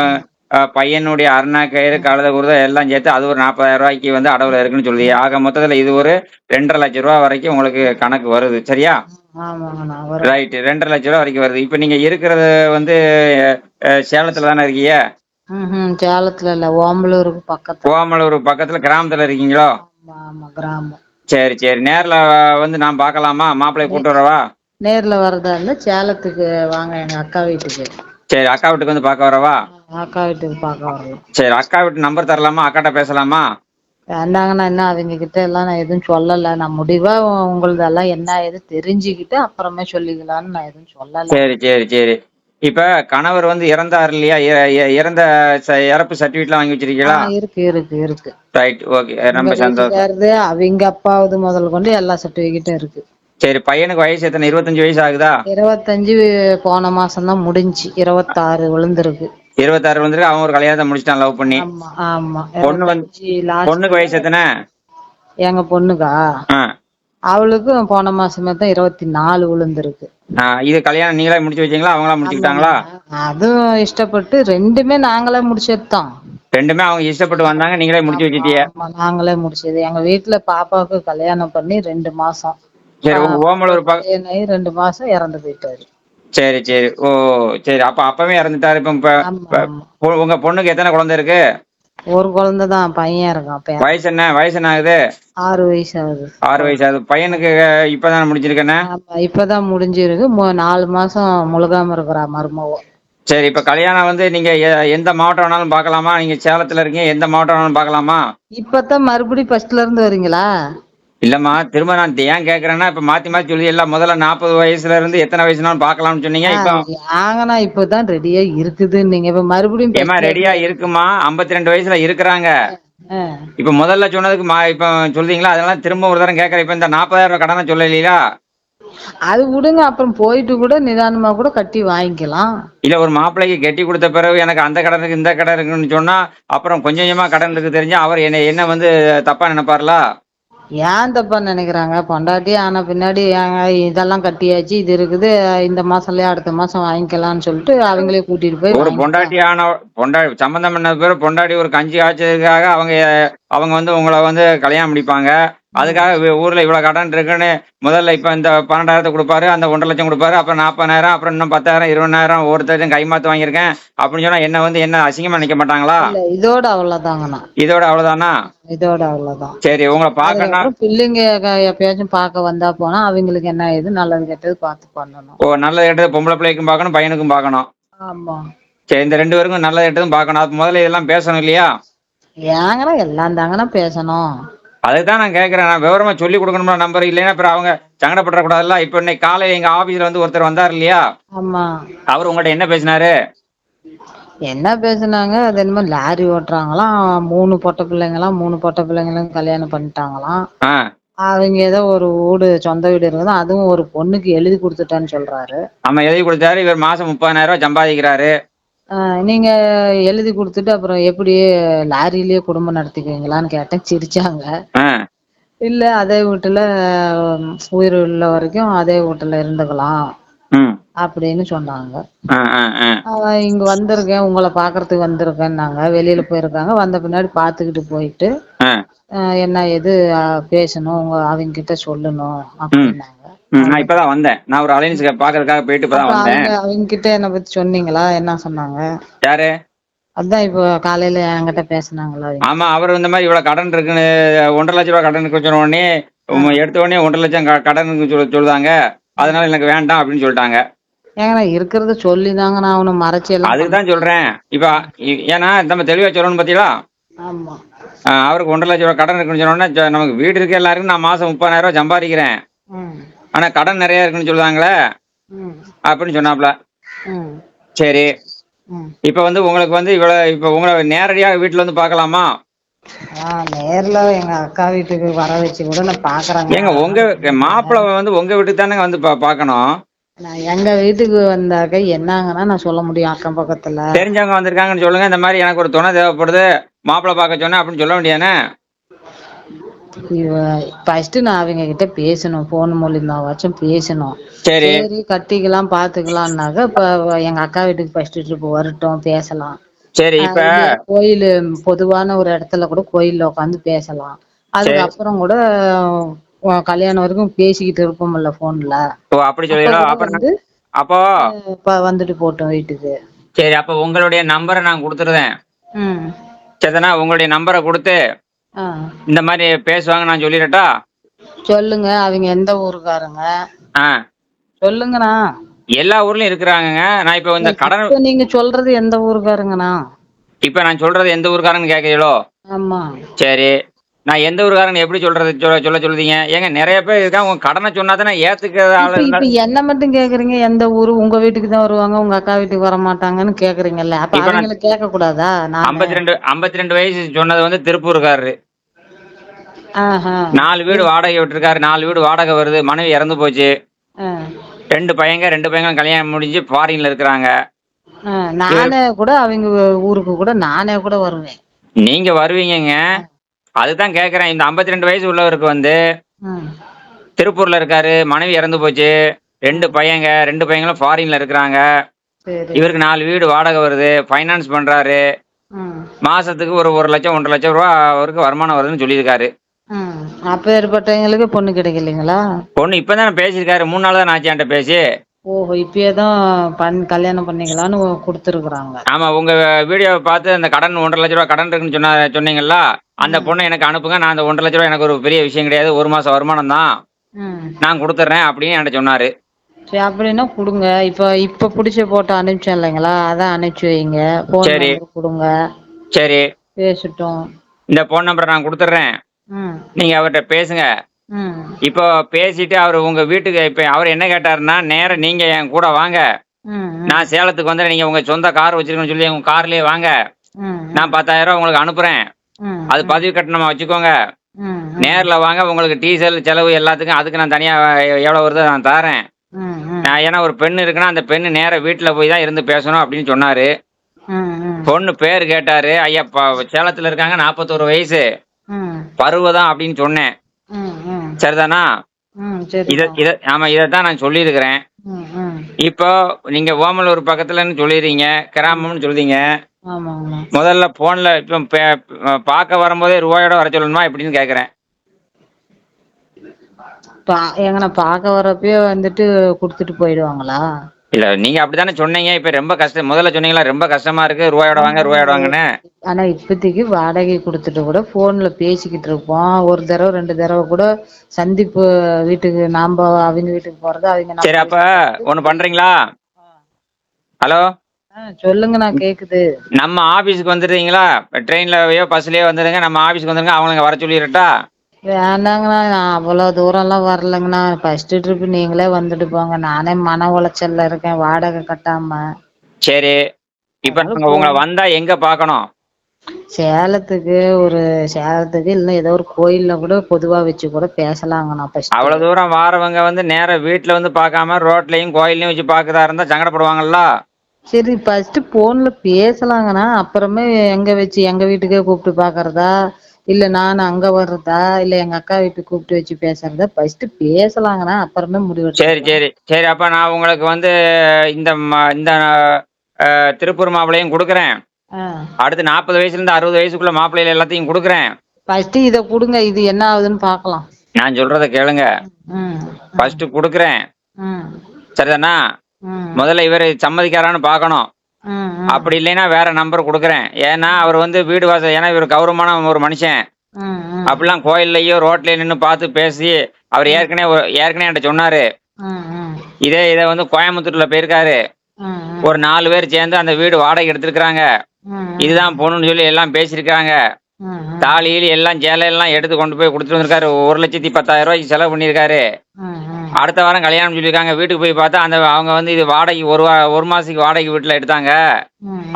பையனுடைய அருணா கயிறு கழுத குருதை எல்லாம் சேர்த்து அது ஒரு 40,000 ரூபாய்க்கு வந்து அடவுல இருக்குன்னு சொல்லுது. ஆக மொத்தத்துல இது ஒரு 2,50,000 ரூபா வரைக்கும் உங்களுக்கு கணக்கு வருது. சரியா? ஆமாங்கண்ணா வரும். ரைட். 2,50,000 ரூபா வரைக்கும் வருது. இப்ப நீங்க இருக்கிறது வந்து சேலத்துல தானே இருக்கீங்க? சேலத்துல இல்ல, ஓமலூருக்கு பக்கத்துல. ஓமலூர் பக்கத்துல கிராமத்துல இருக்கீங்களோ? ஆமா ஆமா, கிராமம். சரி சரி. நேர்ல வந்து நான் பார்க்கலாமா? மாப்பிள்ளைய கூட்டு வரவா? நேர்ல வரதா இருந்தா சேலத்துக்கு வாங்க, எங்க அக்கா வீட்டுக்கு. சரி, அக்கா வீட்டுக்கு வந்து பார்க்க வரவா? அக்கா வீட்டுக்கு பார்க்க வரலாம். சரி, அக்கா வீட்டு நம்பர் தரலாமா? அக்காட்ட பேசலாமா? வேண்டாங்கண்ணா, என்ன அவங்க கிட்ட எல்லாம் நான் எதுவும் சொல்லல. நான் முடிவா உங்களதெல்லாம் என்ன ஏது தெரிஞ்சுக்கிட்டு அப்புறமே சொல்லிக்கலாம்னு நான் எதுவும் சொல்லல. சரி சரி சரி. இப்ப கணவர் வந்து இறந்தார் இல்லையா? இறந்த இறப்பு சர்டிபிகேட்லாம் வாங்கி வச்சிருக்கீங்களா? இருக்கு இருக்கு இருக்கு. ரைட், ஓகே, ரொம்ப சந்தோஷம். அவங்க அப்பாவது முதல் கொண்டு எல்லா சர்டிபிகேட்டும் இருக்கு. சரி, பையனுக்கு வயசு எத்தனை? 25 வயசு ஆகுதா? 25 போன மாசம் தான் முடிஞ்சு. 26 விழுந்திருக்கு. 26 வந்துருக்கு. அவன் ஒரு கல்யாணத்தை முடிச்சிட்டான் லவ் பண்ணி. ஆமா ஆமா. பொண்ணு வந்து பொண்ணுக்கு வயசு எத்தனை? எங்க பொண்ணுக்கா? அவளுக்கும் போன மாசமே தான் 24 விழுந்திருக்கு. இது கல்யாணம் நீங்களே முடிச்சு வச்சீங்களா? அவங்களா முடிச்சுக்கிட்டாங்களா? அதுவும் இஷ்டப்பட்டு ரெண்டுமே நாங்களே முடிச்சதுதான். ரெண்டுமே அவங்க இஷ்டப்பட்டு வந்தாங்க, நீங்களே முடிச்சு வச்சிட்டீங்க? நாங்களே முடிச்சது. எங்க வீட்டுல பாப்பாவுக்கு கல்யாணம் பண்ணி 2 மாசம். சரி, உங்க ஓமலூர் 2 மாசம் இறந்து போயிட்டாரு. சரி சரி. ஓ சரி, அப்ப அப்பவே இறந்துட்டாரு. இப்ப உங்க பொண்ணுக்கு எத்தனை குழந்தை இருக்கு? ஒரு குழந்தை தான், பையன் இருக்கான். வயசு என்ன? வயசு என்ன ஆகுது? 6 வயசு ஆகுது. 6 வயசு ஆகுது. பையனுக்கு இப்பதானே முடிஞ்சிருக்கேன்னு? இப்பதான் முடிஞ்சிருக்கு. 4 மாசம் முழுகாம இருக்கிறா மருமவோ. சரி, இப்ப கல்யாணம் வந்து நீங்க எந்த மாவட்டம் வேணாலும் பாக்கலாமா? நீங்க சேலத்துல இருக்கீங்க, எந்த மாவட்டம் வேணாலும் பாக்கலாமா? இப்பதான் மறுபடியும் ஃபர்ஸ்ட்ல இருந்து வரீங்களா? இல்லம்மா, திரும்ப நான் ஏன் கேக்குறேன்னா, இப்ப மாத்தி மாத்தி சொல்லி எல்லாம் முதல்ல 40 வயசுல இருந்து எத்தனை வயசுனாலும் பாக்கலாம்னு சொன்னீங்க. இப்ப ஆங்கண்ணா இப்பதான் ரெடியா இருக்குது. நீங்க இப்ப மறுபடியும் ஏமா ரெடியா இருக்குமா? 52 வயசுல இருக்கிறாங்க. இப்ப முதல்ல சொன்னதுக்கு இப்ப சொல்றீங்களா? அதெல்லாம் திரும்ப ஒரு தரம் கேக்குறேன். இப்ப இந்த 40,000 ரூபாய் கடனை சொல்லலையா? அது விடுங்க, அப்புறம் போயிட்டு கூட நிதானமா கூட கட்டி வாங்கிக்கலாம். இல்ல, ஒரு மாப்பிள்ளைக்கு கட்டி கொடுத்த பிறகு எனக்கு அந்த கடன் இருக்கு இந்த கடன் இருக்குன்னு சொன்னா அப்புறம் கொஞ்சம் கொஞ்சமா கடன் இருக்கு தெரிஞ்சா அவர் என்ன வந்து தப்பா நினைப்பார்ல? ஏன் தப்பா நினைக்கிறாங்க? பொண்டாட்டி ஆன பின்னாடி ஏங்க இதெல்லாம் கட்டியாச்சு, இது இருக்குது, இந்த மாசம்லயே அடுத்த மாசம் வாங்கிக்கலாம்னு சொல்லிட்டு அவங்களே கூட்டிட்டு போய் ஒரு பொண்டாட்டி சம்பந்தம் பண்ண பிறகு பொண்டாட்டி ஒரு கஞ்சி காய்ச்சதுக்காக அவங்க வந்து உங்களை வந்து கல்யாணம் முடிப்பாங்க. அதுக்காக ஊர்ல இவ்வளவு கடன் இருக்குன்னு முதல்ல இப்ப இந்த 12,000 கொடுப்பாரு, அந்த 1,50,000 லட்சம் கொடுப்பாரு, அப்புறம் 40,000, அப்புறம் இன்னும் 10,000, 20,000 ஒருத்தரும் கைமாத்து வாங்கியிருக்கேன் அப்படின்னு சொன்னா என்ன வந்து என்ன அசிங்கமா நினைக்க மாட்டாங்களா? இதோட அவ்வளவுதாங்கண்ணா. இதோட அவ்வளவுதானா? இதோட அவ்வளவுதான். சரி, உங்களை பாக்கணும். பிள்ளைங்க எப்பயாச்சும் பார்க்க வந்தா போனா அவங்களுக்கு என்ன ஏது நல்லது கெட்டது பார்த்து பண்ணணும். ஓ, நல்லது கெட்டது பொம்பளை பிள்ளைக்கும் பார்க்கணும், பையனுக்கும் பார்க்கணும். ஆமா. சரி, இந்த 2 பேருக்கும் நல்லது கெட்டதும் பார்க்கணும். அது முதல்ல இதெல்லாம் பேசணும் இல்லையா? ஏங்கண்ணா எல்லாம் தாங்கண்ணா பேசணும். அதுதான் நான் கேட்கறேன். நான் விவரமா சொல்லி கொடுக்கணும்னா நம்பர் இல்லைன்னா அப்புறம் அவங்க சங்கடப்பட கூடாதுல்ல. இப்ப இன்னைக்கு காலையில எங்க ஆபீஸ்ல வந்து ஒருத்தர் வந்தார் இல்லையா? ஆமா. அவர் உங்கள்ட்ட என்ன பேசினாரு? என்ன பேசுனாங்க? அது என்னமோ லாரி ஓட்டுறாங்களாம், 3 பொட்ட பிள்ளைங்களும் கல்யாணம் பண்ணிட்டாங்களாம். அவங்க ஏதோ ஒரு வீடு, சொந்த வீடு இருக்குதான், அதுவும் ஒரு பொண்ணுக்கு எழுதி கொடுத்துட்டான்னு சொல்றாரு. ஆமா, எழுதி கொடுத்தாரு. இவர் மாசம் 30,000 ரூபாய் சம்பாதிக்கிறாரு. நீங்க எழுதி கொடுத்துட்டு அப்புறம் எப்படி லாரியிலேயே குடும்பம் நடத்திக்குவீங்களான்னு கேட்டேன். சிரிச்சாங்க. இல்ல, அதே வீட்டுல உயிர் உள்ள வரைக்கும் அதே வீட்டுல இருந்துக்கலாம் அப்படின்னு சொன்னாங்க. இங்க வந்திருக்கேன், உங்களை பாக்குறதுக்கு வந்திருக்கேன்னாங்க. வெளியில போயிருக்காங்க. வந்த பின்னாடி பாத்துக்கிட்டு போயிட்டு என்ன எது பேசணும் அவங்க கிட்ட சொல்லணும் அப்படின்னாங்க. நான் இப்பதான் வந்தேன். நான் ஒரு அலைன்ஸ் பாக்குறதுக்காக போயிட்டு இப்பதான் வந்தேன். அவங்க கிட்ட என்ன பத்தி சொன்னீங்களா? என்ன சொன்னாங்க? யாரு? அதான் இப்போ காலையில என்கிட்ட பேசினாங்களா? ஆமா, அவர் இந்த மாதிரி இவ்வளவு கடன் இருக்குன்னு 1,50,000 ரூபாய் கடன் இருக்கு சொன்ன உடனே எடுத்த உடனே 1,00,000 கடன் சொல்லுதாங்க. அதனால எனக்கு வேண்டாம் அப்படின்னு சொல்லிட்டாங்க. ஏன்னா இருக்கிறத சொல்லிதாங்க நான் அவனை மறைச்சு எல்லாம். அதுதான் சொல்றேன். இப்ப ஏன்னா நம்ம தெளிவா சொல்லணும் பாத்தீங்களா? ஆமா. அவருக்கு 1,50,000 ரூபாய் கடன் இருக்குன்னு சொன்ன உடனே நமக்கு வீடு இருக்கு எல்லாருக்கும், நான் மாசம் 30,000 ரூபாய் சம்பாதிக்கிறேன், ஆனா கடன் நிறைய இருக்குன்னு சொல்லுவாங்களே அப்படின்னு சொன்னாப்ல. சரி, இப்ப வந்து உங்களுக்கு வந்து இவ்வளவு இப்ப உங்களை நேரடியாக வீட்டுல வந்து பாக்கலாமா? நேர்ல எங்க அக்கா வீட்டுக்கு வர வச்சு கூட நான் பாக்குறேன். ஏங்க, உங்க மாப்பிள்ளை வந்து உங்க வீட்டுக்கு தானே வந்து பாக்கணும். நான் எங்க வீட்டுக்கு வந்தாக்க என்னங்கன்னா நான் சொல்ல முடியும். அக்கம் பக்கத்துல தெரிஞ்சவங்க வந்திருக்காங்கன்னு சொல்லுங்க. இந்த மாதிரி எனக்கு ஒரு துணை தேவைப்படுது, மாப்பிள்ளை பார்க்க சொன்னேன் அப்படின்னு சொல்ல வேண்டியானே. ஃபர்ஸ்ட் நான் அவங்க கிட்ட பேசணும், போன் மூலியமாவாச்சும் பேசணும். சரி, கட்டிக்கலாம் பாத்துக்கலாம்னாக்க இப்ப எங்க அக்கா வீட்டுக்கு ஃபர்ஸ்ட் ட்ரிப் வரட்டும், பேசலாம். சரி இப்ப இல்ல கோயில் பொதுவான ஒரு இடத்துல கூட கோயில்ல உட்காந்து பேசலாம். சரி. அதுக்கப்புறம் கூட கல்யாணம் வரைக்கும் பேசிக்கிட்டு இருப்போம்ல போன்ல. ஓ அப்படி அப்ப சொல்லிடலாம். கூட அப்ப வந்து அப்போ வந்துட்டு போட்டோம் வீட்டுக்கு. சரி, அப்ப உங்களுடைய நம்பரை நான் கொடுத்துருதேன். ம். சரிதானா? உங்களுடைய நம்பரை கொடுத்து ஆ. இந்த மாதிரி பேசுவாங்க நான் சொல்லிடட்டா? சொல்லுங்க. அவங்க எந்த ஊருக்காரங்க? ஆ, சொல்லுங்கண்ணா. எல்லா ஊர்லயும் இருக்கிறாங்கங்க. நான் இப்ப இந்த கடன் இப்ப நீங்க சொல்றது எந்த ஊருக்காரங்கண்ணா? இப்ப நான் சொல்றது எந்த ஊருக்காரன்னு கேட்கறீங்களோ? ஆமா. சரி, நான் எந்த ஊருக்காரன்னு எப்படி சொல்றது சொல்ல சொல்லுதீங்க? ஏங்க நிறைய பேர் இருக்காங்க, உங்க கடனை சொன்னா தானே ஏத்துக்கிற ஆள் இப்ப இருந்தா. என்ன மட்டும் கேக்குறீங்க? எந்த ஊரு? உங்க வீட்டுக்கு தான் வருவாங்க, உங்க அக்கா வீட்டுக்கு வர மாட்டாங்கன்னு கேக்குறீங்கல்ல. அப்ப இப்ப நான் அவங்கள கேட்க கூடாதா? நானு 52 வயசு சொன்னது வந்து திருப்பூர்காரரு. ஆஹா. 4 வீடு வாடகை விட்டுருக்காரு. 4 வீடு வாடகை வருது. மனைவி இறந்து போச்சு. ஆ. 2 பையங்களும் கல்யாணம் முடிஞ்சு ஃபாரின்ல இருக்கிறாங்க. நானே கூட அவங்க ஊருக்கு கூட நானே கூட வருவேன். நீங்க வருவீங்கங்க. அதுதான் கேக்குறேன். இந்த 52 வயசு உள்ளவருக்கு வந்து ம். திருப்பூர்ல இருக்காரு. மனைவி இறந்து போச்சு. 2 பையங்களும் ஃபாரின்ல இருக்கிறாங்க. சரி. இவருக்கு 4 வீடு வாடகை வருது. ஃபைனான்ஸ் பண்றாரு. ம். மாசத்துக்கு ஒரு 1 லட்சம் 1.5 லட்சம் ரூபா அவருக்கு வருமானம் வருதுன்னு சொல்லியிருக்காரு. ம். அப்பேற்பட்டவங்களுக்கு பொண்ணு கிடைக்கலைங்களா? பொண்ணு இப்பதான் பேசியிருக்காரு. 3 நாள் தான் ஆச்சு என்கிட்ட பேசி. ஓஹோ! இப்பயே தான் கல்யாணம் பண்ணிக்கலான்னு குடுத்துருக்குறாங்க. ஆமா, உங்க வீடியோவை பார்த்து அந்த கடன் 1.5 லட்ச ரூபா கடன் இருக்குன்னு சொன்னீங்கல்ல, அந்த பொண்ணை எனக்கு அனுப்புங்க. நான் அந்த 1.5 லட்ச ரூபா எனக்கு ஒரு பெரிய விஷயம் கிடையாது. 1 மாசம் வருமானம் தான், ம். நான் கொடுத்துட்றேன் அப்படின்னு என்கிட்ட சொன்னாரு. சரி அப்படின்னா குடுங்க. இப்ப புடிச்ச போட்டோ அனுப்பிச்சேன் இல்லைங்களா? அதான் அனுப்பிச்சு வைங்க. போன் சரி. நம்பர் குடுங்க. சரி, பேசட்டும். இந்த போன் நம்பரை நான் கொடுத்துட்றேன். ம். நீங்க அவர்கிட்ட பேசுங்க. ம். இப்போ பேசிட்டு அவர் உங்க வீட்டுக்கு இப்ப அவர் என்ன கேட்டாருன்னா, நேரா நீங்க என் கூட வாங்க. ம். நான் சேலத்துக்கு வந்து நீங்க உங்க சொந்த கார் வச்சிருக்கேன்னு சொல்லி உங்க கார்லயே வாங்க. ம். நான் 10,000 ரூபா உங்களுக்கு அனுப்புறேன். ம். அது பதிவு கட்டணமா வச்சுக்கோங்க. ம். நேர்ல வாங்க. உங்களுக்கு டீசல் செலவு எல்லாத்துக்கும் அதுக்கு நான் தனியா எவ்வளவு வருதோ நான் தரேன். ம். ம். நான் ஏன்னா ஒரு பெண்ணு இருக்குன்னா அந்த பெண்ணு நேரா வீட்டுல போய் தான் இருந்து பேசணும் அப்படின்னு சொன்னாரு. ம். ம். பொண்ணு பேர் கேட்டாரு. ஐயா சேலத்துல இருக்காங்க, 41 வயசு, ம். பருவதம் அப்படின்னு சொன்னேன். ம். ம். சரிதானா? ம். சரி. ஆமா, இதைத்தான் நான் சொல்லியிருக்கிறேன். ம். ம். இப்போ நீங்க ஓமலூர் பக்கத்துலன்னு சொல்லிடுறீங்க, கிராமம்னு சொல்றீங்க. ஆமாங்கண்ணா. முதல்ல போன்ல இப்போ பார்க்க வரும்போதே ரூபாயோட வர சொல்லணுமா எப்படின்னு கேக்குறேன். எங்கண்ணா பார்க்க வரப்பயே வந்துட்டு குடுத்துட்டு போயிடுவாங்களா? இல்ல, நீங்க அப்படித்தானே சொன்னீங்க. இப்ப ரொம்ப கஷ்டம். முதல்ல சொன்னீங்களா ரொம்ப கஷ்டமா இருக்கு, ரூபாயோட வாங்கன்னு. ஆனா இப்போதைக்கு வாடகை குடுத்துட்டு கூட போன்ல பேசிக்கிட்டு இருப்போம். ஒரு தடவை 2 தடவை கூட சந்திப்பு வீட்டுக்கு அவங்க வீட்டுக்கு போறது அவங்க சரி, அப்ப ஒண்ணு பண்றீங்களா? ஹலோ, சொல்லுங்க, நான் கேக்குது. நம்ம ஆபீஸ்க்கு வந்துடுறீங்களா? ட்ரெயின்லயோ பஸ்லயோ வந்துருங்க. நம்ம ஆபீஸ்க்கு வந்துருங்க. அவங்களுக்கு வர சொல்லிடட்டா? வேண்டாங்கண்ணா, நான் அவ்வளவு தூரம் எல்லாம் வரலைங்கண்ணா. ஃபர்ஸ்ட் ட்ரிப் நீங்களே வந்துட்டு போங்க. நானே மன உளைச்சல்ல இருக்கேன் வாடகை கட்டாம. சரி, இப்ப நாங்க உங்களை வந்தா எங்க பார்க்கணும்? சேலத்துக்கு இல்ல ஏதோ ஒரு கோயில்ல கூட பொதுவா வச்சு கூட பேசலாங்கண்ணா. ஃபர்ஸ்ட் அவ்வளவு தூரம் வாரவங்க வந்து நேரா வீட்டுல வந்து பார்க்காம ரோட்லயும் கோயிலையும் வச்சு பார்க்கறதா இருந்தா சங்கடப்படுவாங்கல்ல? சரி, ஃபர்ஸ்ட் போன்ல பேசலாங்கண்ணா. அப்புறமே எங்க வீட்டுக்கே கூப்பிட்டு பாக்குறதா, இல்ல நான் அங்க வர்றதா, இல்ல எங்க அக்கா வீட்டுக்கு கூப்பிட்டு வச்சு பேசுறதா, ஃபர்ஸ்ட் பேசலாங்கண்ணா. அப்புறமே முடிவு. சரி சரி சரி, அப்ப நான் உங்களுக்கு வந்து இந்த இந்த திருப்பூர் மாப்பிள்ளையும் கொடுக்குறேன். அடுத்து 40 வயசுல இருந்து 60 வயசுக்குள்ள மாப்பிள்ளைகள் எல்லாத்தையும் கொடுக்குறேன். ஃபர்ஸ்ட் இத கொடுங்க. இது என்ன ஆகுதுன்னு பாக்கலாம். நான் சொல்றத கேளுங்க. ஃபர்ஸ்ட் கொடுக்குறேன். சரிதானா? முதல்ல இவர் சம்மதிக்காரான்னு பார்க்கணும். அப்படி இல்லைன்னா வேற நம்பர் கொடுக்குறேன். ஏன்னா அவர் வந்து வீடு வாசல், ஏன்னா இவர் கௌரவமான ஒரு மனுஷன். அப்படிலாம் கோயில்லையோ ரோட்லயோ நின்று பார்த்து பேசி அவர் ஏற்கனவே என்கிட்ட சொன்னாரு. இதை வந்து கோயம்புத்தூர்ல போயிருக்காரு. ஒரு 4 பேர் சேர்ந்து அந்த வீடு வாடகை எடுத்திருக்கிறாங்க. இதுதான் பொண்ணுன்னு சொல்லி எல்லாம் பேசியிருக்காங்க. தாலியில எல்லாம் சேலையெல்லாம் எடுத்து கொண்டு போய் கொடுத்துட்டு வந்திருக்காரு. 1,10,000 ரூபாய்க்கு செலவு பண்ணியிருக்காரு. அடுத்த வாரம் கல்யாணம் சொல்லியிருக்காங்க. வீட்டுக்கு போய் பார்த்தா அவங்க வந்து இது வாடகை ஒரு மாசத்துக்கு வாடகை வீட்டுல எடுத்தாங்க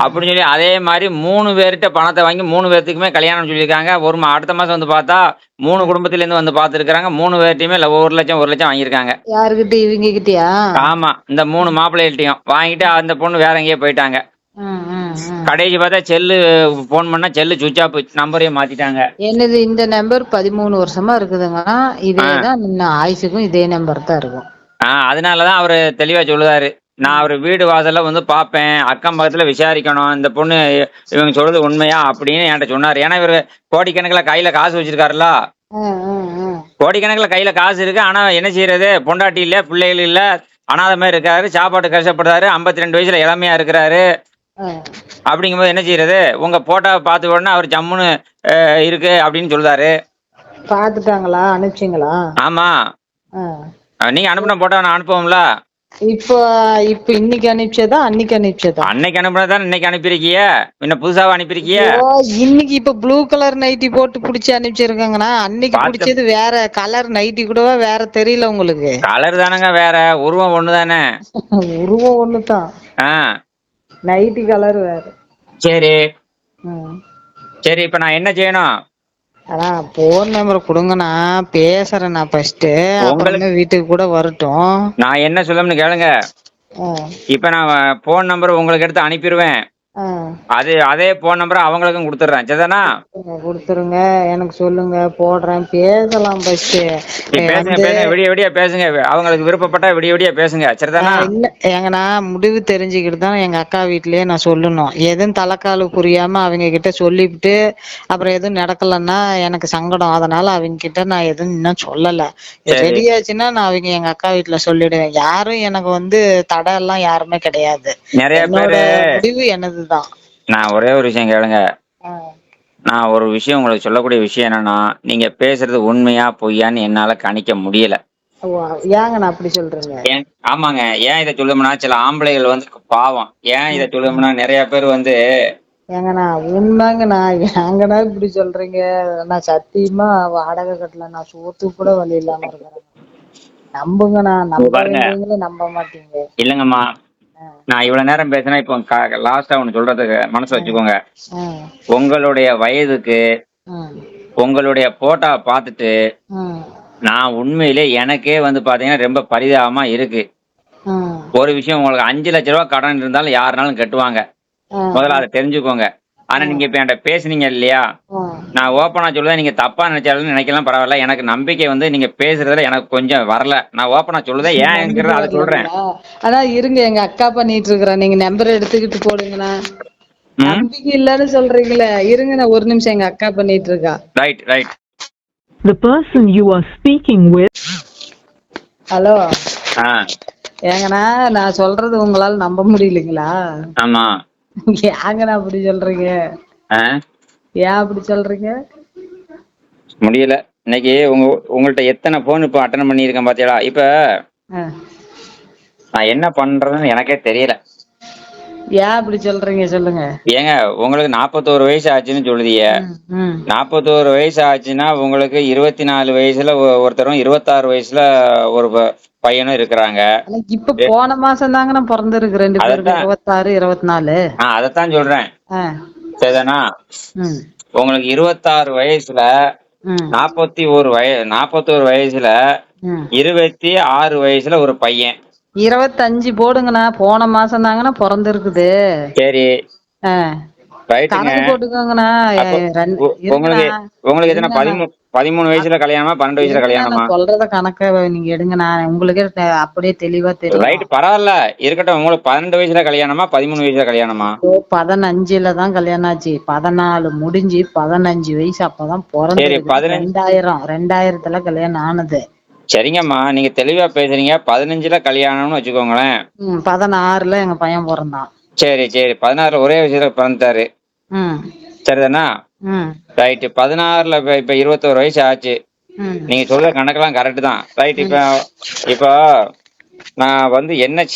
அப்படின்னு சொல்லி அதே மாதிரி 3 பேர்கிட்ட பணத்தை வாங்கி 3 பேர்த்துக்குமே கல்யாணம் சொல்லியிருக்காங்க. அடுத்த மாசம் வந்து பார்த்தா 3 குடும்பத்துல இருந்து வந்து பார்த்துருக்காங்க. 3 பேர்ட்டையுமே 1 லட்சம் வாங்கியிருக்காங்க. யாருக்கிட்ட? இவங்க கிட்டயா? ஆமா, இந்த 3 மாப்பிள்ளைகிட்டையும் வாங்கிட்டு அந்த பொண்ணு வேற எங்கேயோ போயிட்டாங்க. கடைசி பார்த்தா செல்லு போன் பண்ணா செல்லு சுவிட்ச் ஆஃப், நம்பரையும் மாத்திட்டாங்க. என்னது இந்த நம்பர் 13 வருஷமா இருக்குதுங்க. இதேதான் ஆயுசுக்கும் இதே நம்பர் தான் இருக்கும். அதனாலதான் அவரு தெளிவா சொல்லுதாரு. நான் அவர் வீடு வாசல்ல வந்து பார்ப்பேன், அக்கம் பக்கத்துல விசாரிக்கணும், இந்த பொண்ணு இவங்க சொல்றது உண்மையா அப்படின்னு என்கிட்ட சொன்னாரு. ஏன்னா இவரு கோடிக்கணக்கில் கையில காசு வச்சிருக்காருல்ல, கோடிக்கணக்கில் கையில காசு இருக்கு. ஆனா என்ன செய்யறது, பொண்டாட்டி இல்ல, பிள்ளைகள் இல்ல, அனாதை மாதிரி இருக்காரு, சாப்பாட்டு கஷ்டப்படுறாரு, 52 வயசுல இளமையா இருக்கிறாரு. அப்படிங்கும்போது என்ன செய்யறது, உங்க போட்டோவை பார்த்த உடனே அவர் ஜம்முன்னு இருக்கு அப்படின்னு சொல்றாரு. பாத்துட்டாங்களா, அனுப்பிச்சிங்களா? ஆமா, நீங்க அனுப்பின போட்டோ நான் அனுப்புவோம்ல. இப்ப இப்ப இன்னைக்கு அனுப்பிச்சதா அன்னைக்கு அனுப்பிச்சதா? அன்னைக்கு அனுப்புனதான் இன்னைக்கு அனுப்பியிருக்கிய, இன்ன புதுசாவா அனுப்பியிருக்கிய? இன்னைக்கு இப்ப ப்ளூ கலர் நைட்டி போட்டு புடிச்சு அனுப்பிச்சிருக்காங்கண்ணா. அன்னைக்கு பிடிச்சது வேற கலர் நைட்டி கூடவா வேற தெரியல உங்களுக்கு? கலர் தானங்க வேற, உருவம் ஒண்ணுதானே. உருவம் ஒண்ணுதான், நைட்டி கலர் வேற. சரி சரி, இப்ப நான் என்ன செய்யணும்? அதான் போன் நம்பர் கொடுங்கண்ணா, பேசுறேன் நான் ஃபர்ஸ்ட். உங்களுக்கு வீட்டுக்கு கூட வரட்டும். நான் என்ன சொல்லணும்னு கேளுங்க. இப்ப நான் போன் நம்பர் உங்களுக்கு எடுத்து அனுப்பிடுவேன். அதே போன் நம்பர் அவங்களுக்கும் கொடுத்துட்றேன். சரிதானா? கொடுத்துருங்க, எனக்கு சொல்லுங்க, போடுறேன், பேசலாம் ஃபர்ஸ்ட். பேசுங்க பேசுங்க, விடிய விடிய பேசுங்க, அவங்களுக்கு விருப்பப்பட்டா விடிய விடிய பேசுங்க. சரிதானா? இல்ல எங்கண்ணா, முடிவு தெரிஞ்சுக்கிட்டு தான் எங்க அக்கா வீட்லயே நான் சொல்லணும். எதுவும் தலைக்காலு புரியாம அவங்க கிட்ட சொல்லிவிட்டு அப்புறம் எதுவும் நடக்கலன்னா எனக்கு சங்கடம். அதனால அவங்க கிட்ட நான் எதுவும் இன்னும் சொல்லல. ரெடி ஆச்சுன்னா நான் அவங்க எங்க அக்கா வீட்டுல சொல்லிடுவேன். யாரும் எனக்கு வந்து தடை எல்லாம் யாருமே கிடையாது. நிறைய பேரு முடிவு எனதுதான். நான் ஒரே ஒரு விஷயம் கேளுங்க. நான் ஒரு விஷயம் உங்களுக்கு சொல்லக்கூடிய விஷயம் என்னன்னா, நீங்க பேசுறது உண்மையா பொய்யான்னு என்னால கணிக்க முடியல. ஏங்கண்ணா அப்படி சொல்றீங்க? ஆமாங்க, ஏன் இதை சொல்லும்னா, சில ஆம்பளைகள் வந்து பாவம். ஏன் இதை சொல்லும்னா, நிறைய பேர் வந்து ஏங்கண்ணா உண்மைங்கண்ணா, ஏங்கண்ணா இப்படி சொல்றீங்க? நான் சத்தியமா வாடகை கட்டல, நான் சோத்துக்கு கூட வழி இல்லாம இருக்கிறேன். நம்புங்கண்ணா, நம்ப மாட்டீங்க. இல்லங்கம்மா, நான் இவ்வளவு நேரம் பேசினா இப்போ லாஸ்டா ஒண்ணு சொல்றதுக்கு மனசு வச்சுக்கோங்க. உங்களுடைய வயதுக்கு உங்களுடைய போட்டோ பார்த்துட்டு நான் உண்மையிலே எனக்கே வந்து பாத்தீங்கன்னா ரொம்ப பரிதாபமா இருக்கு. ஒரு விஷயம், உங்களுக்கு 5 லட்ச ரூபாய் கடன் இருந்தாலும் யாருனாலும் கட்டுவாங்க, முதல்ல அதை தெரிஞ்சுக்கோங்க. ஆனா நீங்க இப்ப என்கிட்ட பேசுனீங்க இல்லையா, நான் ஓப்பனா சொல்லுவேன், நீங்க தப்பா நினைச்சாலும் நினைக்கலாம், பரவாயில்ல. எனக்கு நம்பிக்கை வந்து நீங்க பேசுறதுல எனக்கு கொஞ்சம் வரல. நான் ஓப்பனா சொல்லுதேன், ஏன்ங்கிறத அதை சொல்றேன். அதான் இருங்க, எங்க அக்கா பண்ணிட்டு இருக்கிறேன், நீங்க நம்பர் எடுத்துக்கிட்டு போடுங்கண்ணா. நம்பிக்கை இல்லன்னு சொல்றீங்களே, இருங்க நான் ஒரு நிமிஷம், எங்க அக்கா பண்ணிட்டு இருக்கா. Right right. The person you are speaking with. Hello. ஏங்கண்ணா, நான் சொல்றது உங்களால நம்ப முடியலீங்களா? ஆமா. ஏங்கண்ணா அப்படி சொல்றீங்க? ஏன் அப்படி சொல்றீங்க? முடியல. இன்னைக்கு உங்கள்ட்ட எத்தனை போன் இப்ப அட்டன் பண்ணியிருக்கேன் பாத்தீங்களா? இப்ப நான் என்ன பண்றதுன்னு எனக்கே தெரியல. ஏன் அப்படி சொல்றீங்க சொல்லுங்க. ஏங்க, உங்களுக்கு 41 வயசு ஆச்சுன்னு சொல்லுதீங்க. 41 வயசு ஆச்சுன்னா உங்களுக்கு 24 வயசுல ஒருத்தரும் 26 வயசுல ஒரு பையனும் இருக்கிறாங்க. இப்ப போன மாசம் தாங்க நான் பிறந்திருக்கு 2 பேருக்கு, 26 24. அதத்தான் சொல்றேன். சரிதானா? உங்களுக்கு 26 வயசுல 41 வயசுல 26 வயசுல ஒரு பையன். 25 போடுங்கண்ணா, போன மாசம் தாங்கண்ணா பிறந்திருக்குது. சரி கணக்கு போட்டுக்கோங்கண்ணா. உங்களுக்கு எத்தனை 13 வயசுல கல்யாணமா 12 வயசுல கல்யாணமா? சொல்றத கணக்க நீங்க எடுங்கண்ணா, உங்களுக்கே அப்படியே தெளிவா தெரியும். ரைட், பரவாயில்ல இருக்கட்டும். உங்களுக்கு 12 வயசுல கல்யாணமா 13 வயசுல கல்யாணமா? 15ல தான் கல்யாணம் ஆச்சு. 14 முடிஞ்சு 15 வயசு அப்பதான் பிறந்தது. 2000த்துல கல்யாணம் ஆனது. சரிங்கம்மா, நீங்க தெளிவா பேசுறீங்க. 15ல கல்யாணம்னு வச்சுக்கோங்களேன். 16ல எங்க பையன் பிறந்தான். சரி சரி, 16ல ஒரே விஷயத்துல பிறந்தாரு. சரிதானா? ரைட். 16ல இப்ப 21 வயசு ஆச்சு. நீங்க சொல்ற கணக்கெல்லாம் கரெக்ட் தான். ரைட். இப்போ நான் வந்து என்ன